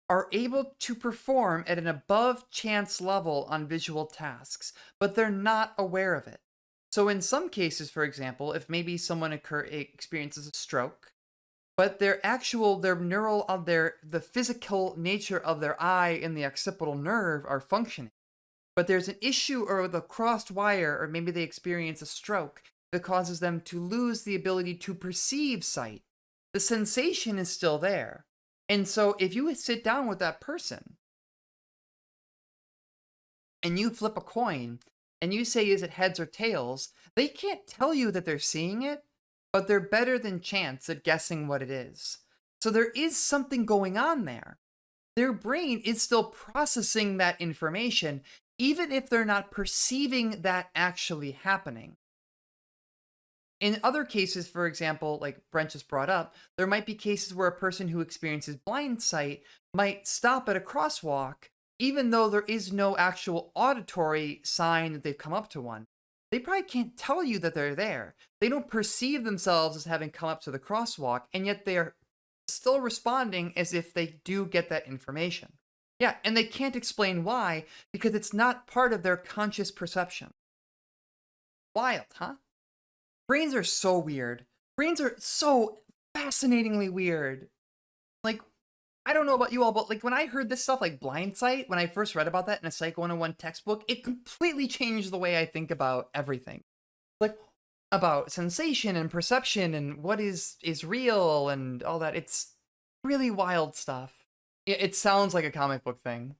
are able to perform at an above chance level on visual tasks, but they're not aware of it. So in some cases, for example, if maybe someone experiences a stroke, but the physical nature of their eye and the occipital nerve are functioning, but there's an issue or the crossed wire, or maybe they experience a stroke that causes them to lose the ability to perceive sight. The sensation is still there. And so if you sit down with that person and you flip a coin and you say, is it heads or tails? They can't tell you that they're seeing it, but they're better than chance at guessing what it is. So there is something going on there. Their brain is still processing that information, even if they're not perceiving that actually happening. In other cases, for example, like Brent just brought up, there might be cases where a person who experiences blind sight might stop at a crosswalk, even though there is no actual auditory sign that they've come up to one. They probably can't tell you that they're there. They don't perceive themselves as having come up to the crosswalk, and yet they are still responding as if they do get that information. Yeah, and they can't explain why, because it's not part of their conscious perception. Wild, huh? Brains are so weird. Brains are so fascinatingly weird. Like, I don't know about you all, but like when I heard this stuff like blind sight, when I first read about that in a Psych 101 textbook, it completely changed the way I think about everything. Like, about sensation and perception and what is real and all that. It's really wild stuff. It sounds like a comic book thing.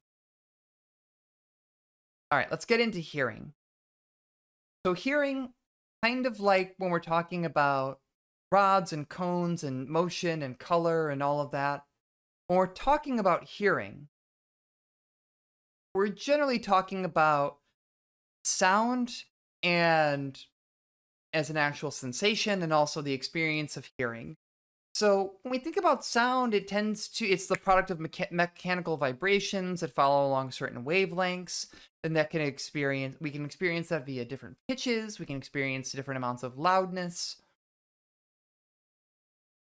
All right, let's get into hearing. So hearing, kind of like when we're talking about rods and cones and motion and color and all of that. When we're talking about hearing, we're generally talking about sound and as an actual sensation and also the experience of hearing. So when we think about sound, it's the product of mechanical vibrations that follow along certain wavelengths, and we can experience that via different pitches, we can experience different amounts of loudness.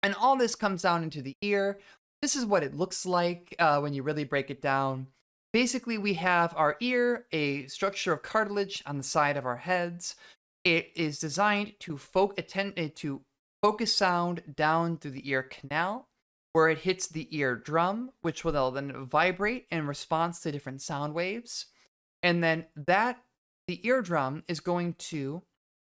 And all this comes down into the ear. This is what it looks like when you really break it down. Basically, we have our ear, a structure of cartilage on the side of our heads. It is designed to focus sound down through the ear canal, where it hits the eardrum, which will then vibrate in response to different sound waves. And then the eardrum is going to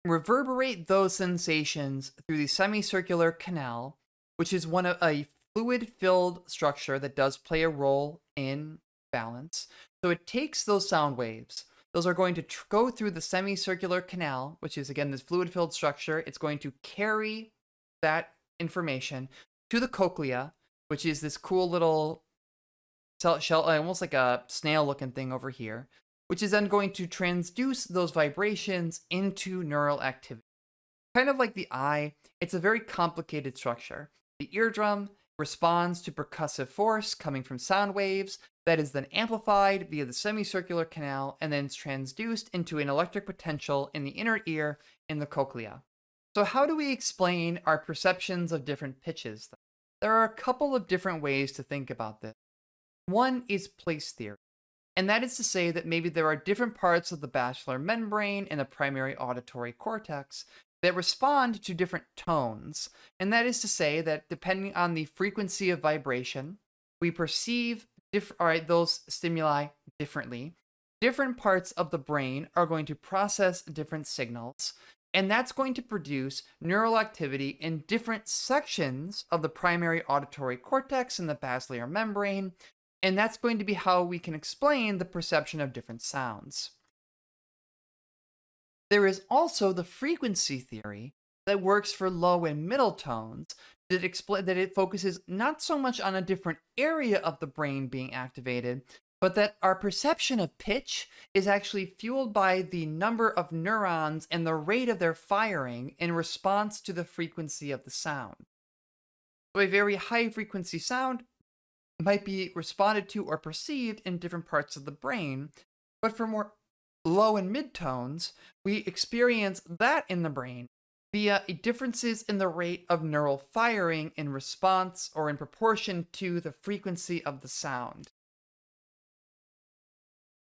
reverberate those sensations through the semicircular canal, which is a fluid-filled structure that does play a role in balance. So it takes those sound waves. Those are going to go through the semicircular canal, which is, again, this fluid-filled structure. It's going to carry that information to the cochlea, which is this cool little shell, almost like a snail-looking thing over here, which is then going to transduce those vibrations into neural activity. Kind of like the eye, it's a very complicated structure. The eardrum responds to percussive force coming from sound waves that is then amplified via the semicircular canal and then transduced into an electric potential in the inner ear in the cochlea. So how do we explain our perceptions of different pitches? There are a couple of different ways to think about this. One is place theory, and that is to say that maybe there are different parts of the basilar membrane and the primary auditory cortex that respond to different tones. And that is to say that depending on the frequency of vibration, we perceive those stimuli differently. Different parts of the brain are going to process different signals, and that's going to produce neural activity in different sections of the primary auditory cortex and the basilar membrane, and that's going to be how we can explain the perception of different sounds. There is also the frequency theory that works for low and middle tones that it focuses not so much on a different area of the brain being activated, but that our perception of pitch is actually fueled by the number of neurons and the rate of their firing in response to the frequency of the sound. So a very high frequency sound might be responded to or perceived in different parts of the brain, but for more low and mid tones, we experience that in the brain via differences in the rate of neural firing in response or in proportion to the frequency of the sound.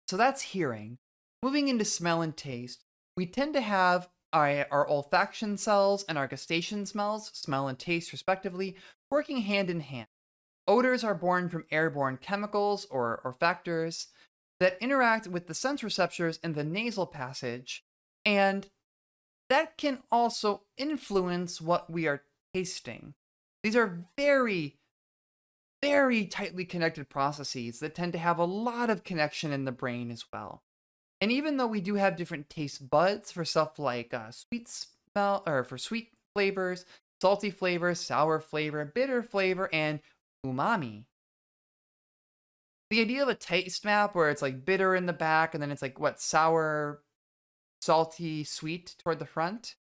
So that's hearing. Moving into smell and taste, we tend to have our olfaction cells and our gustation cells, smell and taste respectively, working hand in hand. Odors are born from airborne chemicals or factors that interact with the sense receptors in the nasal passage, and that can also influence what we are tasting. These are very, very tightly connected processes that tend to have a lot of connection in the brain as well. And even though we do have different taste buds for stuff like sweet smell, or for sweet flavors, salty flavor, sour flavor, bitter flavor, and umami, the idea of a taste map where it's like bitter in the back and then it's like sour, salty, sweet toward the front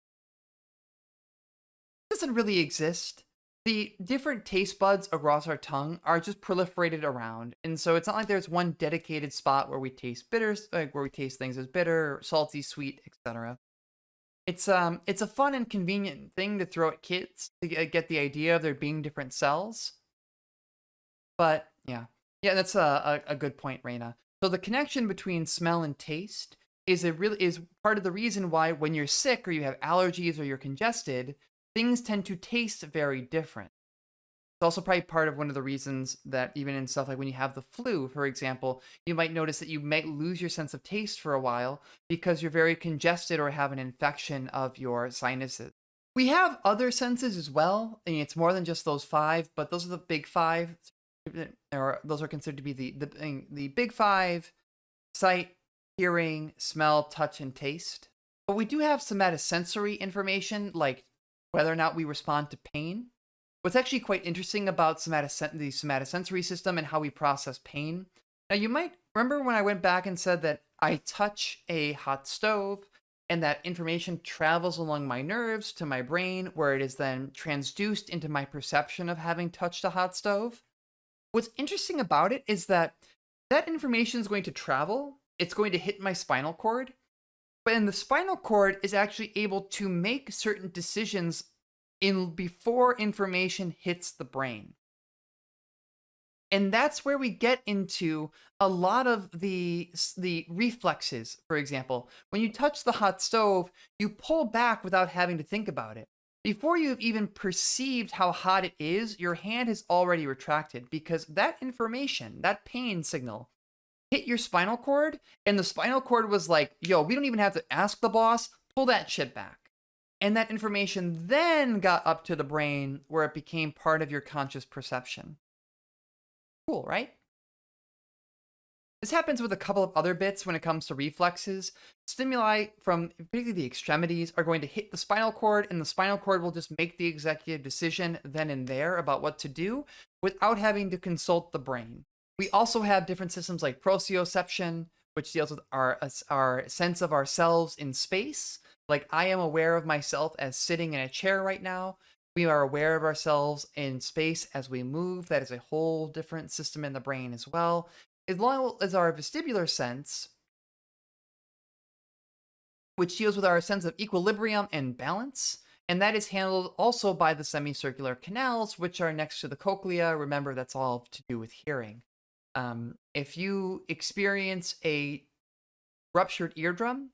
doesn't really exist. The different taste buds across our tongue are just proliferated around, and so it's not like there's one dedicated spot where we taste bitters, like where we taste things as bitter, salty, sweet, etc. It's a fun and convenient thing to throw at kids to get the idea of there being different cells. But yeah, that's a good point, Raina. So the connection between smell and taste is part of the reason why when you're sick or you have allergies or you're congested, things tend to taste very different. It's also probably part of one of the reasons that even in stuff like when you have the flu, for example, you might notice that you might lose your sense of taste for a while because you're very congested or have an infection of your sinuses. We have other senses as well. I mean, it's more than just those five, but those are the big five. Those are considered to be the big five: sight, hearing, smell, touch, and taste. But we do have somatosensory information like whether or not we respond to pain. What's actually quite interesting about the somatosensory system and how we process pain. Now, you might remember when I went back and said that I touch a hot stove and that information travels along my nerves to my brain, where it is then transduced into my perception of having touched a hot stove. What's interesting about it is that that information is going to travel. It's going to hit my spinal cord. But then the spinal cord is actually able to make certain decisions before information hits the brain. And that's where we get into a lot of the reflexes, for example. When you touch the hot stove, you pull back without having to think about it. Before you've even perceived how hot it is, your hand has already retracted because that information, that pain signal, hit your spinal cord, and the spinal cord was like, yo, we don't even have to ask the boss, pull that shit back. And that information then got up to the brain where it became part of your conscious perception. Cool, right? This happens with a couple of other bits when it comes to reflexes. Stimuli from particularly the extremities are going to hit the spinal cord, and the spinal cord will just make the executive decision then and there about what to do without having to consult the brain. We also have different systems like proprioception, which deals with our sense of ourselves in space. Like, I am aware of myself as sitting in a chair right now. We are aware of ourselves in space as we move. That is a whole different system in the brain as well. As long as our vestibular sense, which deals with our sense of equilibrium and balance, and that is handled also by the semicircular canals, which are next to the cochlea. Remember, that's all to do with hearing. If you experience a ruptured eardrum,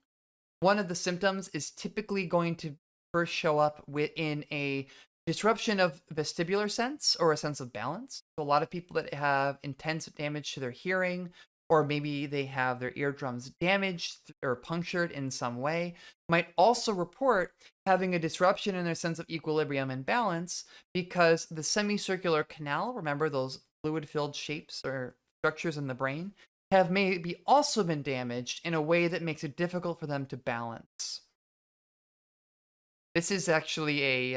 one of the symptoms is typically going to first show up within a disruption of vestibular sense or a sense of balance. So a lot of people that have intense damage to their hearing, or maybe they have their eardrums damaged or punctured in some way, might also report having a disruption in their sense of equilibrium and balance because the semicircular canal, remember those fluid-filled shapes or structures in the brain, have maybe also been damaged in a way that makes it difficult for them to balance. This is actually a,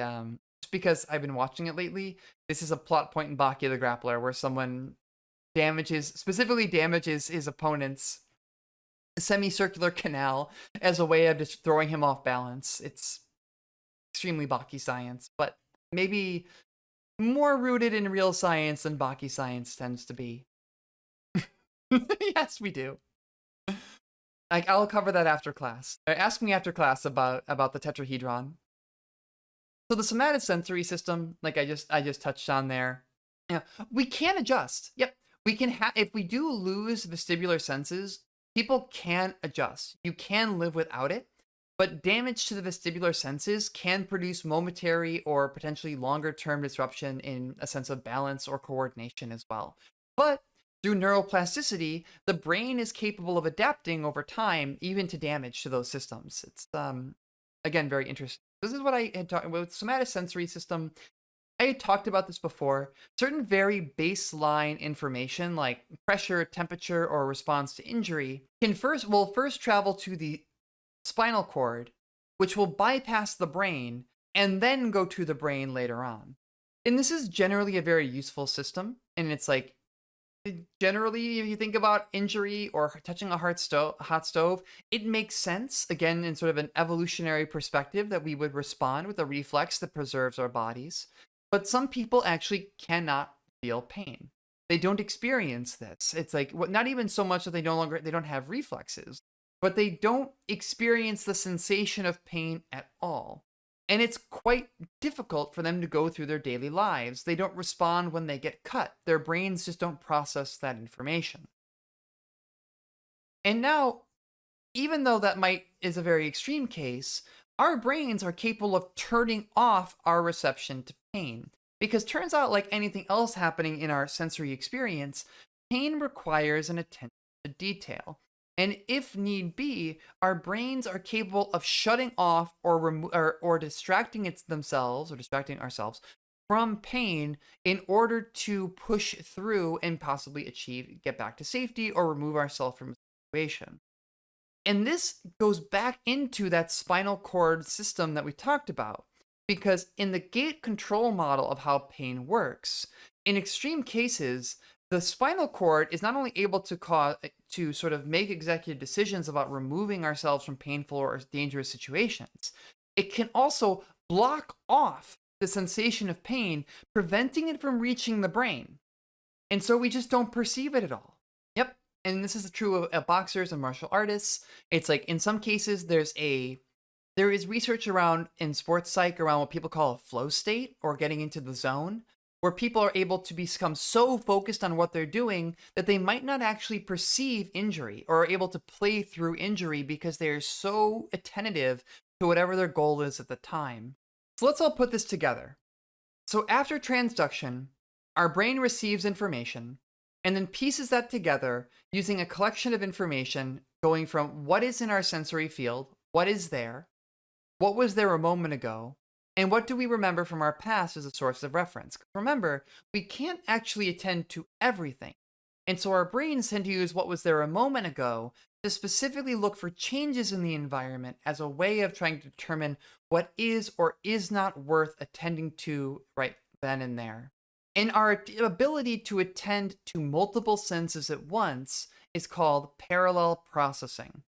just because I've been watching it lately, this is a plot point in Baki the Grappler where someone specifically damages his opponent's semicircular canal as a way of just throwing him off balance. It's extremely Baki science, but maybe more rooted in real science than Baki science tends to be. Yes, we do. Like, I'll cover that after class. Ask me after class about the tetrahedron. So the somatosensory system, like I just touched on there, yeah, we can adjust. Yep, we can if we do lose vestibular senses, people can adjust. You can live without it, but damage to the vestibular senses can produce momentary or potentially longer-term disruption in a sense of balance or coordination as well. But through neuroplasticity, the brain is capable of adapting over time, even to damage to those systems. It's again very interesting. This is what I had talked about with somatosensory system. I had talked about this before. Certain very baseline information like pressure, temperature, or response to injury will first travel to the spinal cord, which will bypass the brain and then go to the brain later on. And this is generally a very useful system. And it's like, generally, if you think about injury or touching a hot stove, it makes sense, again, in sort of an evolutionary perspective, that we would respond with a reflex that preserves our bodies. But some people actually cannot feel pain. They don't experience this. It's like, not even so much that they don't have reflexes, but they don't experience the sensation of pain at all. And it's quite difficult for them to go through their daily lives. They don't respond when they get cut. Their brains just don't process that information. And now, even though that is a very extreme case, our brains are capable of turning off our reception to pain. Because turns out, like anything else happening in our sensory experience, pain requires an attention to detail. And if need be, our brains are capable of shutting off or distracting ourselves from pain in order to push through and possibly get back to safety or remove ourselves from a situation. And this goes back into that spinal cord system that we talked about. Because in the gate control model of how pain works, in extreme cases, the spinal cord is not only able to sort of make executive decisions about removing ourselves from painful or dangerous situations, it can also block off the sensation of pain, preventing it from reaching the brain. And so we just don't perceive it at all. Yep. And this is true of boxers and martial artists. It's like in some cases there is research around in sports psych around what people call a flow state, or getting into the zone, where people are able to become so focused on what they're doing that they might not actually perceive injury or are able to play through injury because they are so attentive to whatever their goal is at the time. So let's all put this together. So after transduction, our brain receives information and then pieces that together using a collection of information going from what is in our sensory field, what is there, what was there a moment ago, and what do we remember from our past as a source of reference. Remember, we can't actually attend to everything. And so our brains tend to use what was there a moment ago to specifically look for changes in the environment as a way of trying to determine what is or is not worth attending to right then and there. And our ability to attend to multiple senses at once is called parallel processing.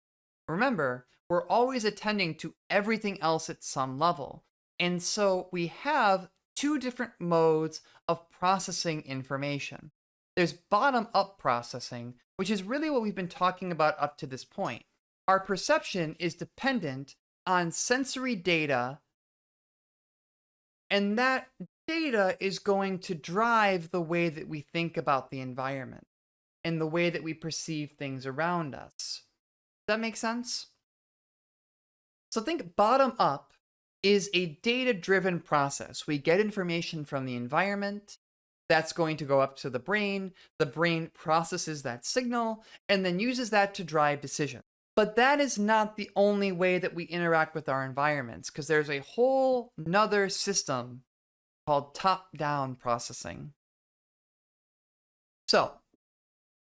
Remember, we're always attending to everything else at some level. And so we have two different modes of processing information. There's bottom-up processing, which is really what we've been talking about up to this point. Our perception is dependent on sensory data, and that data is going to drive the way that we think about the environment and the way that we perceive things around us. Does that make sense? So think bottom up is a data-driven process. We get information from the environment, that's going to go up to the brain processes that signal, and then uses that to drive decisions. But that is not the only way that we interact with our environments, because there's a whole nother system called top-down processing. So,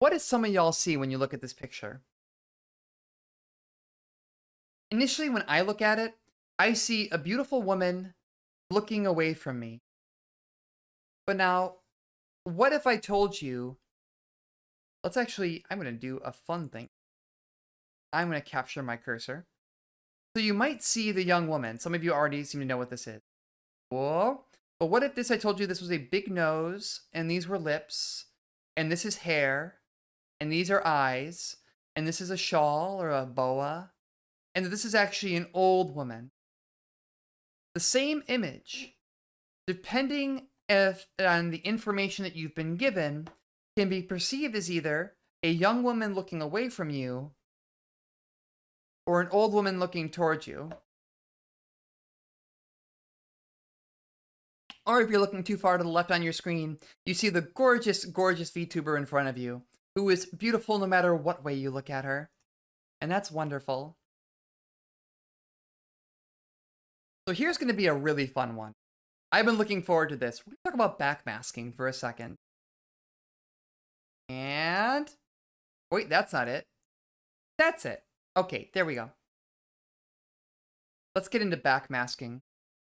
what does some of y'all see when you look at this picture? Initially, when I look at it, I see a beautiful woman looking away from me. But now, what if I told you, I'm going to do a fun thing. I'm going to capture my cursor. So you might see the young woman. Some of you already seem to know what this is. Whoa. But what if I told you this was a big nose, and these were lips, and this is hair, and these are eyes, and this is a shawl or a boa, and this is actually an old woman. The same image, depending on the information that you've been given, can be perceived as either a young woman looking away from you or an old woman looking towards you. Or if you're looking too far to the left on your screen, you see the gorgeous, gorgeous VTuber in front of you, who is beautiful no matter what way you look at her. And that's wonderful. So here's going to be a really fun one. I've been looking forward to this. We're going to talk about backmasking for a second. And... wait, that's not it. That's it. Okay, there we go. Let's get into backmasking.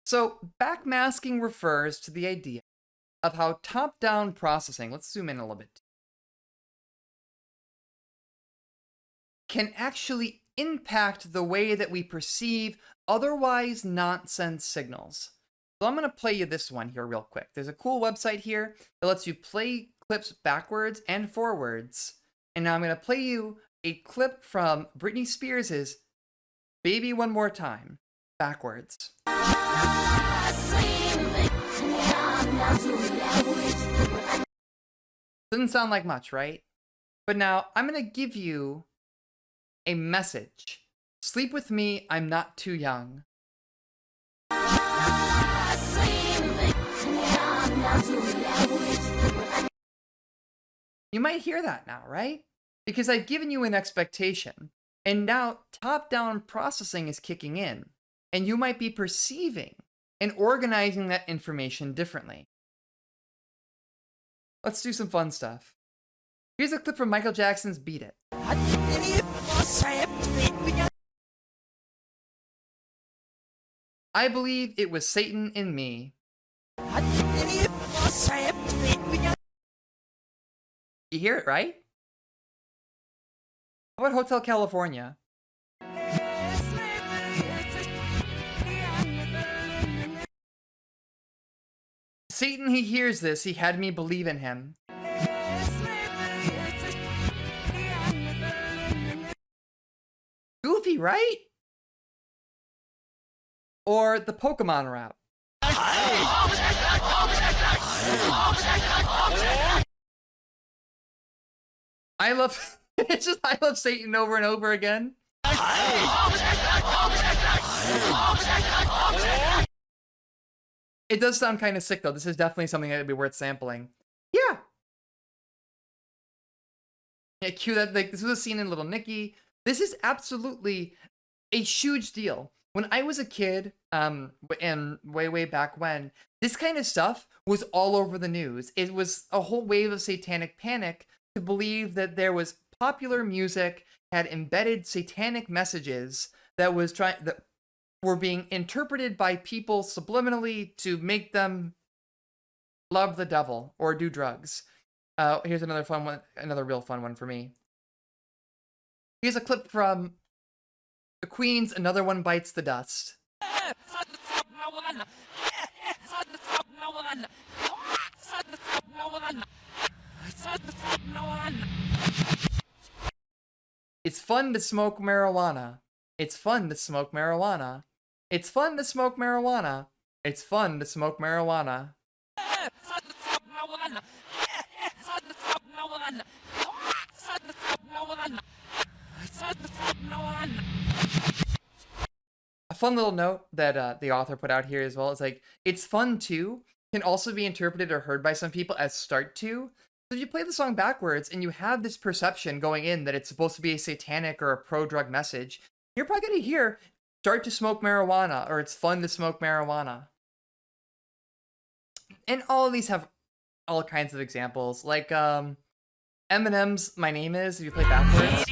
So, backmasking refers to the idea of how top-down processing, let's zoom in a little bit, can actually impact the way that we perceive otherwise nonsense signals. So I'm going to play you this one here real quick. There's a cool website here that lets you play clips backwards and forwards. And now I'm going to play you a clip from Britney Spears' Baby One More Time, backwards. Doesn't sound like much, right? But now I'm going to give you a message. Sleep with me, I'm not too young. You might hear that now, right? Because I've given you an expectation, and now top-down processing is kicking in, and you might be perceiving and organizing that information differently. Let's do some fun stuff. Here's a clip from Michael Jackson's Beat It. I believe it was Satan in me. You hear it, right? How about Hotel California? Satan, he hears this. He had me believe in him. Goofy, right? Or the Pokemon rap. I love it's just I love Satan over and over again. It does sound kind of sick though. This is definitely something that would be worth sampling. Yeah. Yeah, cue that. Like, this was a scene in Little Nicky. This is absolutely a huge deal. When I was a kid, and way back when, this kind of stuff was all over the news. It was a whole wave of satanic panic to believe that there was popular music had embedded satanic messages that were being interpreted by people subliminally to make them love the devil or do drugs. Here's another fun one, another real fun one for me. Here's a clip from the Queen's "Another One Bites the Dust." It's fun to smoke marijuana. It's fun to smoke marijuana. It's fun to smoke marijuana. It's fun to smoke marijuana. A fun little note that the author put out here as well is like, it's fun too can also be interpreted or heard by some people as start to. So if you play the song backwards and you have this perception going in that it's supposed to be a satanic or a pro-drug message, you're probably going to hear start to smoke marijuana or it's fun to smoke marijuana. And all of these have all kinds of examples, like Eminem's "My Name Is," if you play backwards.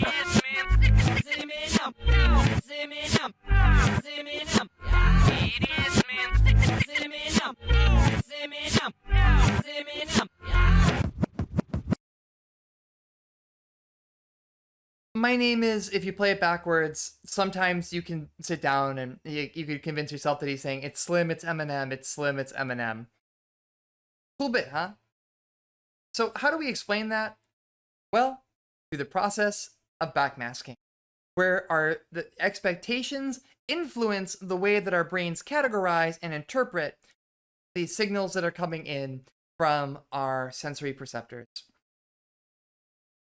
My name is, if you play it backwards, sometimes you can sit down and you can convince yourself that he's saying, it's Slim, it's Eminem, it's Slim, it's Eminem. Cool bit, huh? So how do we explain that? Well, through the process of backmasking, where the expectations influence the way that our brains categorize and interpret the signals that are coming in from our sensory perceptors.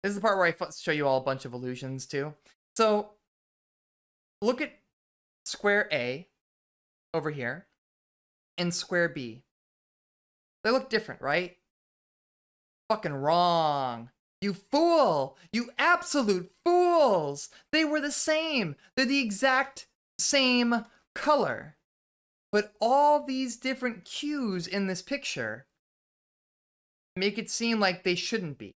This is the part where I show you all a bunch of illusions too. So look at square A over here and square B. They look different, right? Fucking wrong. You fool! You absolute fools! They were the same. They're the exact same color. But all these different cues in this picture make it seem like they shouldn't be.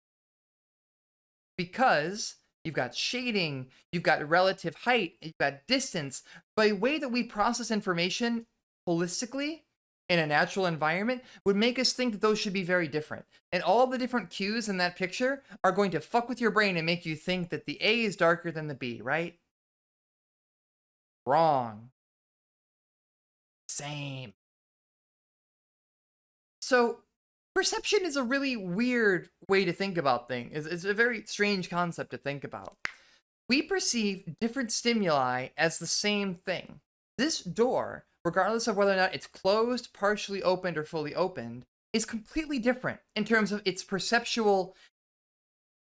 Because you've got shading, you've got relative height, you've got distance. By the way that we process information holistically in a natural environment would make us think that those should be very different. And all the different cues in that picture are going to fuck with your brain and make you think that the A is darker than the B, right? Wrong. Same. So perception is a really weird way to think about things. It's a very strange concept to think about. We perceive different stimuli as the same thing. This door, regardless of whether or not it's closed, partially opened, or fully opened, is completely different in terms of its perceptual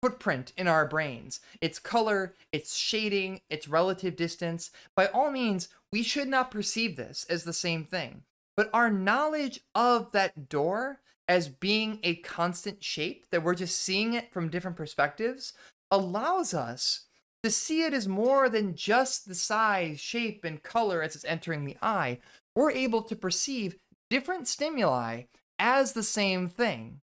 footprint in our brains. Its color, its shading, its relative distance. By all means, we should not perceive this as the same thing. But our knowledge of that door as being a constant shape, that we're just seeing it from different perspectives, allows us to see it as more than just the size, shape, and color as it's entering the eye. We're able to perceive different stimuli as the same thing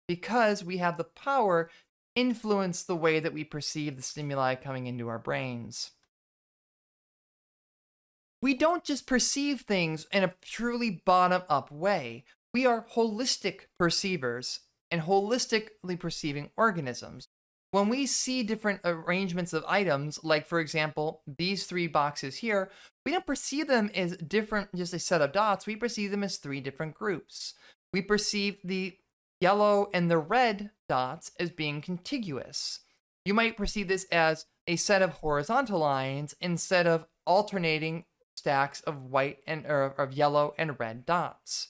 because we have the power to influence the way that we perceive the stimuli coming into our brains. we don't just perceive things in a truly bottom-up way. We are holistic perceivers and holistically perceiving organisms. When we see different arrangements of items, like for example, these 3 boxes here, we don't perceive them as different, just a set of dots. We perceive them as 3 different groups. We perceive the yellow and the red dots as being contiguous. You might perceive this as a set of horizontal lines instead of alternating stacks of white and of yellow and red dots.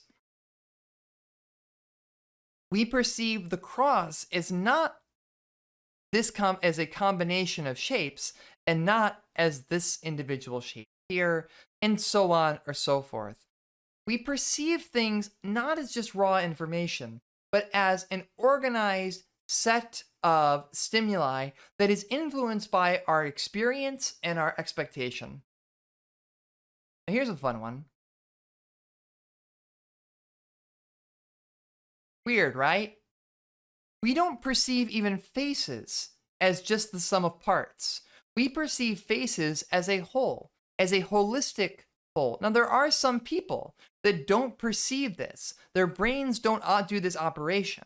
We perceive the cross as not as a combination of shapes and not as this individual shape here, and so on or so forth. We perceive things not as just raw information, but as an organized set of stimuli that is influenced by our experience and our expectation. Now here's a fun one. Weird, right? We don't perceive even faces as just the sum of parts. We perceive faces as a whole, as a holistic whole. Now, there are some people that don't perceive this. Their brains don't do this operation.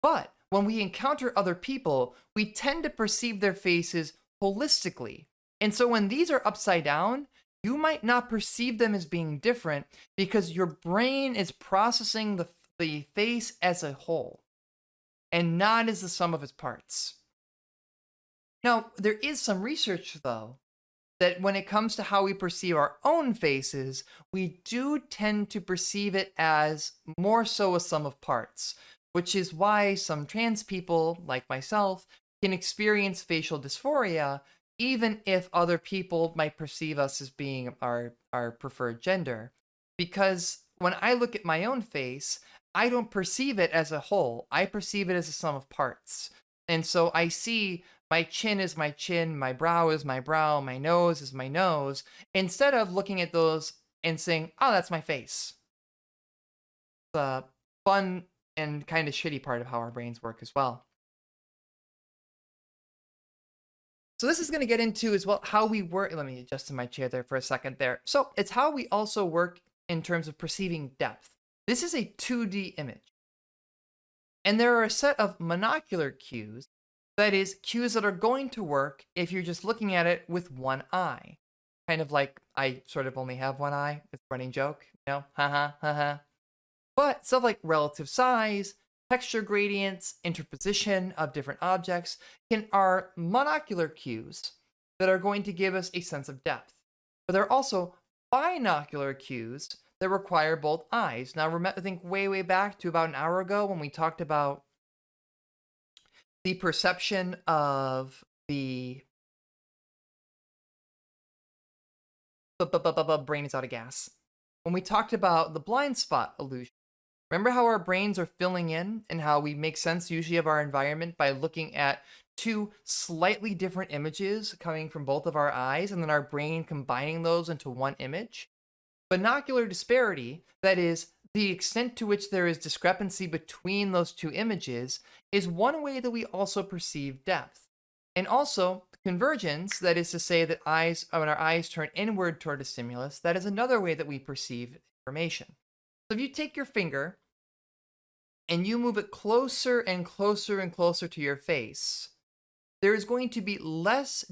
But when we encounter other people, we tend to perceive their faces holistically. And so when these are upside down, you might not perceive them as being different because your brain is processing the face as a whole and not as the sum of its parts. Now, there is some research, though, that when it comes to how we perceive our own faces, we do tend to perceive it as more so a sum of parts, which is why some trans people, like myself, can experience facial dysphoria, even if other people might perceive us as being our preferred gender. Because when I look at my own face, I don't perceive it as a whole. I perceive it as a sum of parts. And so I see my chin is my chin, my brow is my brow, my nose is my nose, instead of looking at those and saying, oh, that's my face. The fun and kind of shitty part of how our brains work as well. So this is going to get into as well how we work. Let me adjust in my chair there for a second there. So it's how we also work in terms of perceiving depth. This is a 2D image. And there are a set of monocular cues, that is, cues that are going to work if you're just looking at it with one eye. Kind of like I sort of only have one eye. It's a running joke, you know, haha, haha. But stuff like relative size, texture gradients, interposition of different objects are monocular cues that are going to give us a sense of depth. But there are also binocular cues that require both eyes. Now, remember, think way back to about an hour ago when we talked about the perception of the brain is out of gas. When we talked about the blind spot illusion, remember how our brains are filling in and how we make sense usually of our environment by looking at 2 slightly different images coming from both of our eyes and then our brain combining those into one image? Binocular disparity, that is, the extent to which there is discrepancy between those 2 images, is one way that we also perceive depth. And also, convergence, that is to say that when our eyes turn inward toward a stimulus, that is another way that we perceive information. So if you take your finger and you move it closer and closer and closer to your face, there's going to be less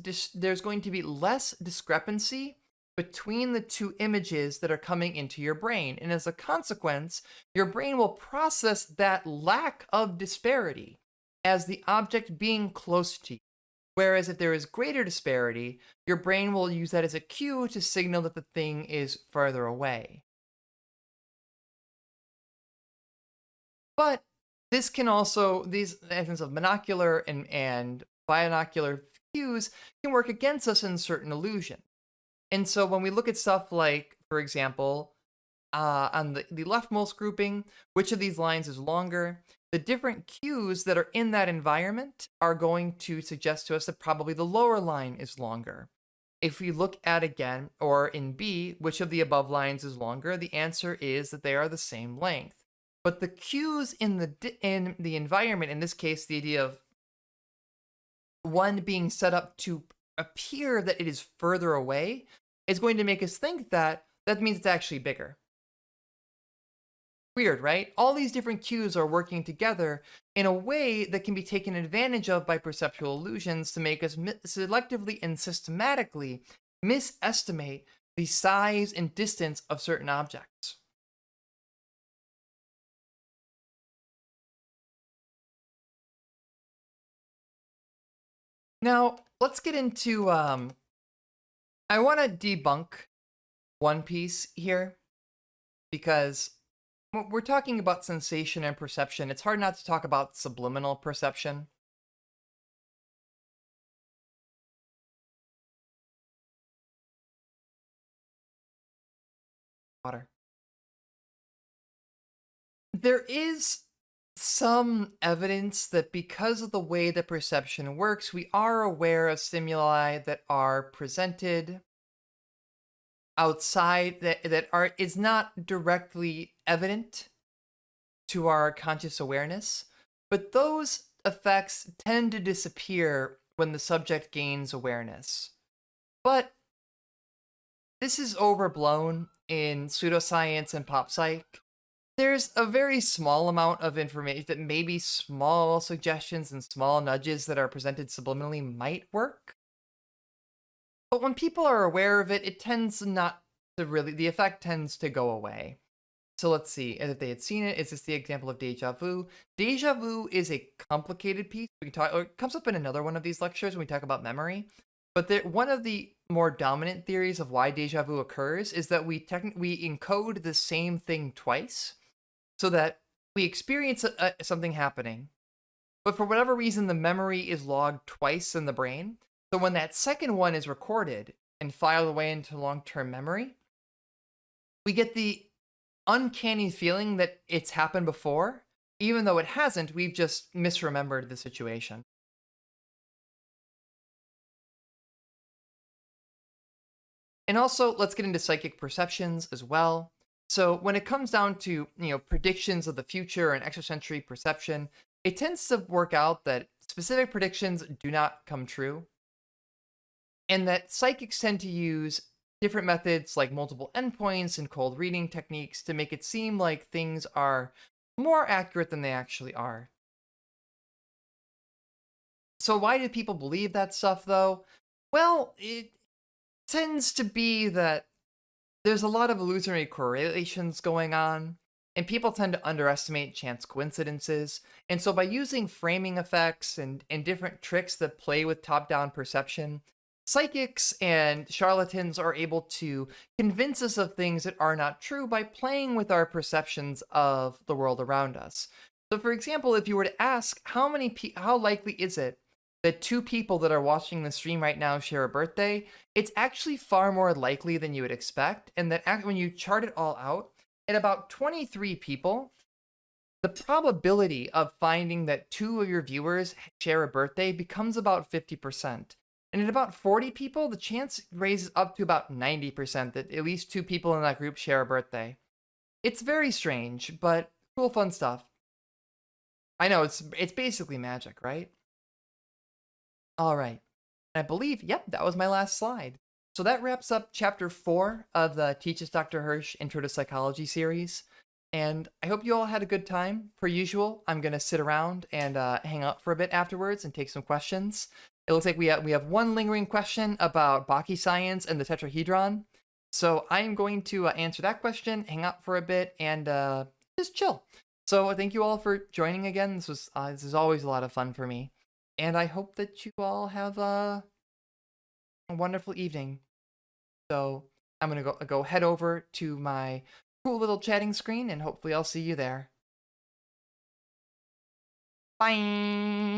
discrepancy between the 2 images that are coming into your brain. And as a consequence, your brain will process that lack of disparity as the object being close to you. Whereas if there is greater disparity, your brain will use that as a cue to signal that the thing is further away. But this can also, these essence of monocular and binocular cues can work against us in certain illusions. And so when we look at stuff like, for example, on the leftmost grouping, which of these lines is longer, the different cues that are in that environment are going to suggest to us that probably the lower line is longer. If we look at again, or in B, which of the above lines is longer, the answer is that they are the same length. But the cues in the environment, in this case, the idea of one being set up to appear that it is further away, is going to make us think that that means it's actually bigger. Weird, right? All these different cues are working together in a way that can be taken advantage of by perceptual illusions to make us selectively and systematically misestimate the size and distance of certain objects. Now, let's get into, I want to debunk one piece here, because when we're talking about sensation and perception, it's hard not to talk about subliminal perception. Water. There is some evidence that because of the way that perception works, we are aware of stimuli that are presented outside that is not directly evident to our conscious awareness, but those effects tend to disappear when the subject gains awareness. But this is overblown in pseudoscience and pop psych. There's a very small amount of information that maybe small suggestions and small nudges that are presented subliminally might work. But when people are aware of it, it tends not to really, the effect tends to go away. So let's see, if they had seen it, is this the example of Deja Vu? Deja Vu is a complicated piece. We can talk, or it comes up in another one of these lectures when we talk about memory. But one of the more dominant theories of why Deja Vu occurs is that we encode the same thing twice, so that we experience something happening, but for whatever reason, the memory is logged twice in the brain. So when that second one is recorded and filed away into long-term memory, we get the uncanny feeling that it's happened before, even though it hasn't. We've just misremembered the situation. And also, let's get into psychic perceptions as well. So when it comes down to, predictions of the future and extrasensory perception, it tends to work out that specific predictions do not come true, and that psychics tend to use different methods like multiple endpoints and cold reading techniques to make it seem like things are more accurate than they actually are. So why do people believe that stuff, though? Well, it tends to be that there's a lot of illusionary correlations going on, and people tend to underestimate chance coincidences. And so by using framing effects and different tricks that play with top-down perception, psychics and charlatans are able to convince us of things that are not true by playing with our perceptions of the world around us. So for example, if you were to ask how likely is it that two people that are watching the stream right now share a birthday, it's actually far more likely than you would expect. And that when you chart it all out, at about 23 people, the probability of finding that two of your viewers share a birthday becomes about 50%. And at about 40 people, the chance raises up to about 90% that at least two people in that group share a birthday. It's very strange, but cool, fun stuff. I know, it's basically magic, right? All right. I believe, yep, that was my last slide. So that wraps up chapter 4 of the Teaches Dr. Hirsch Intro to Psychology series. And I hope you all had a good time. Per usual, I'm going to sit around and hang out for a bit afterwards and take some questions. It looks like we have one lingering question about Bach science and the tetrahedron. So I'm going to answer that question, hang out for a bit, and just chill. So thank you all for joining again. This is always a lot of fun for me. And I hope that you all have a wonderful evening. So I'm going to go head over to my cool little chatting screen, and hopefully I'll see you there. Bye!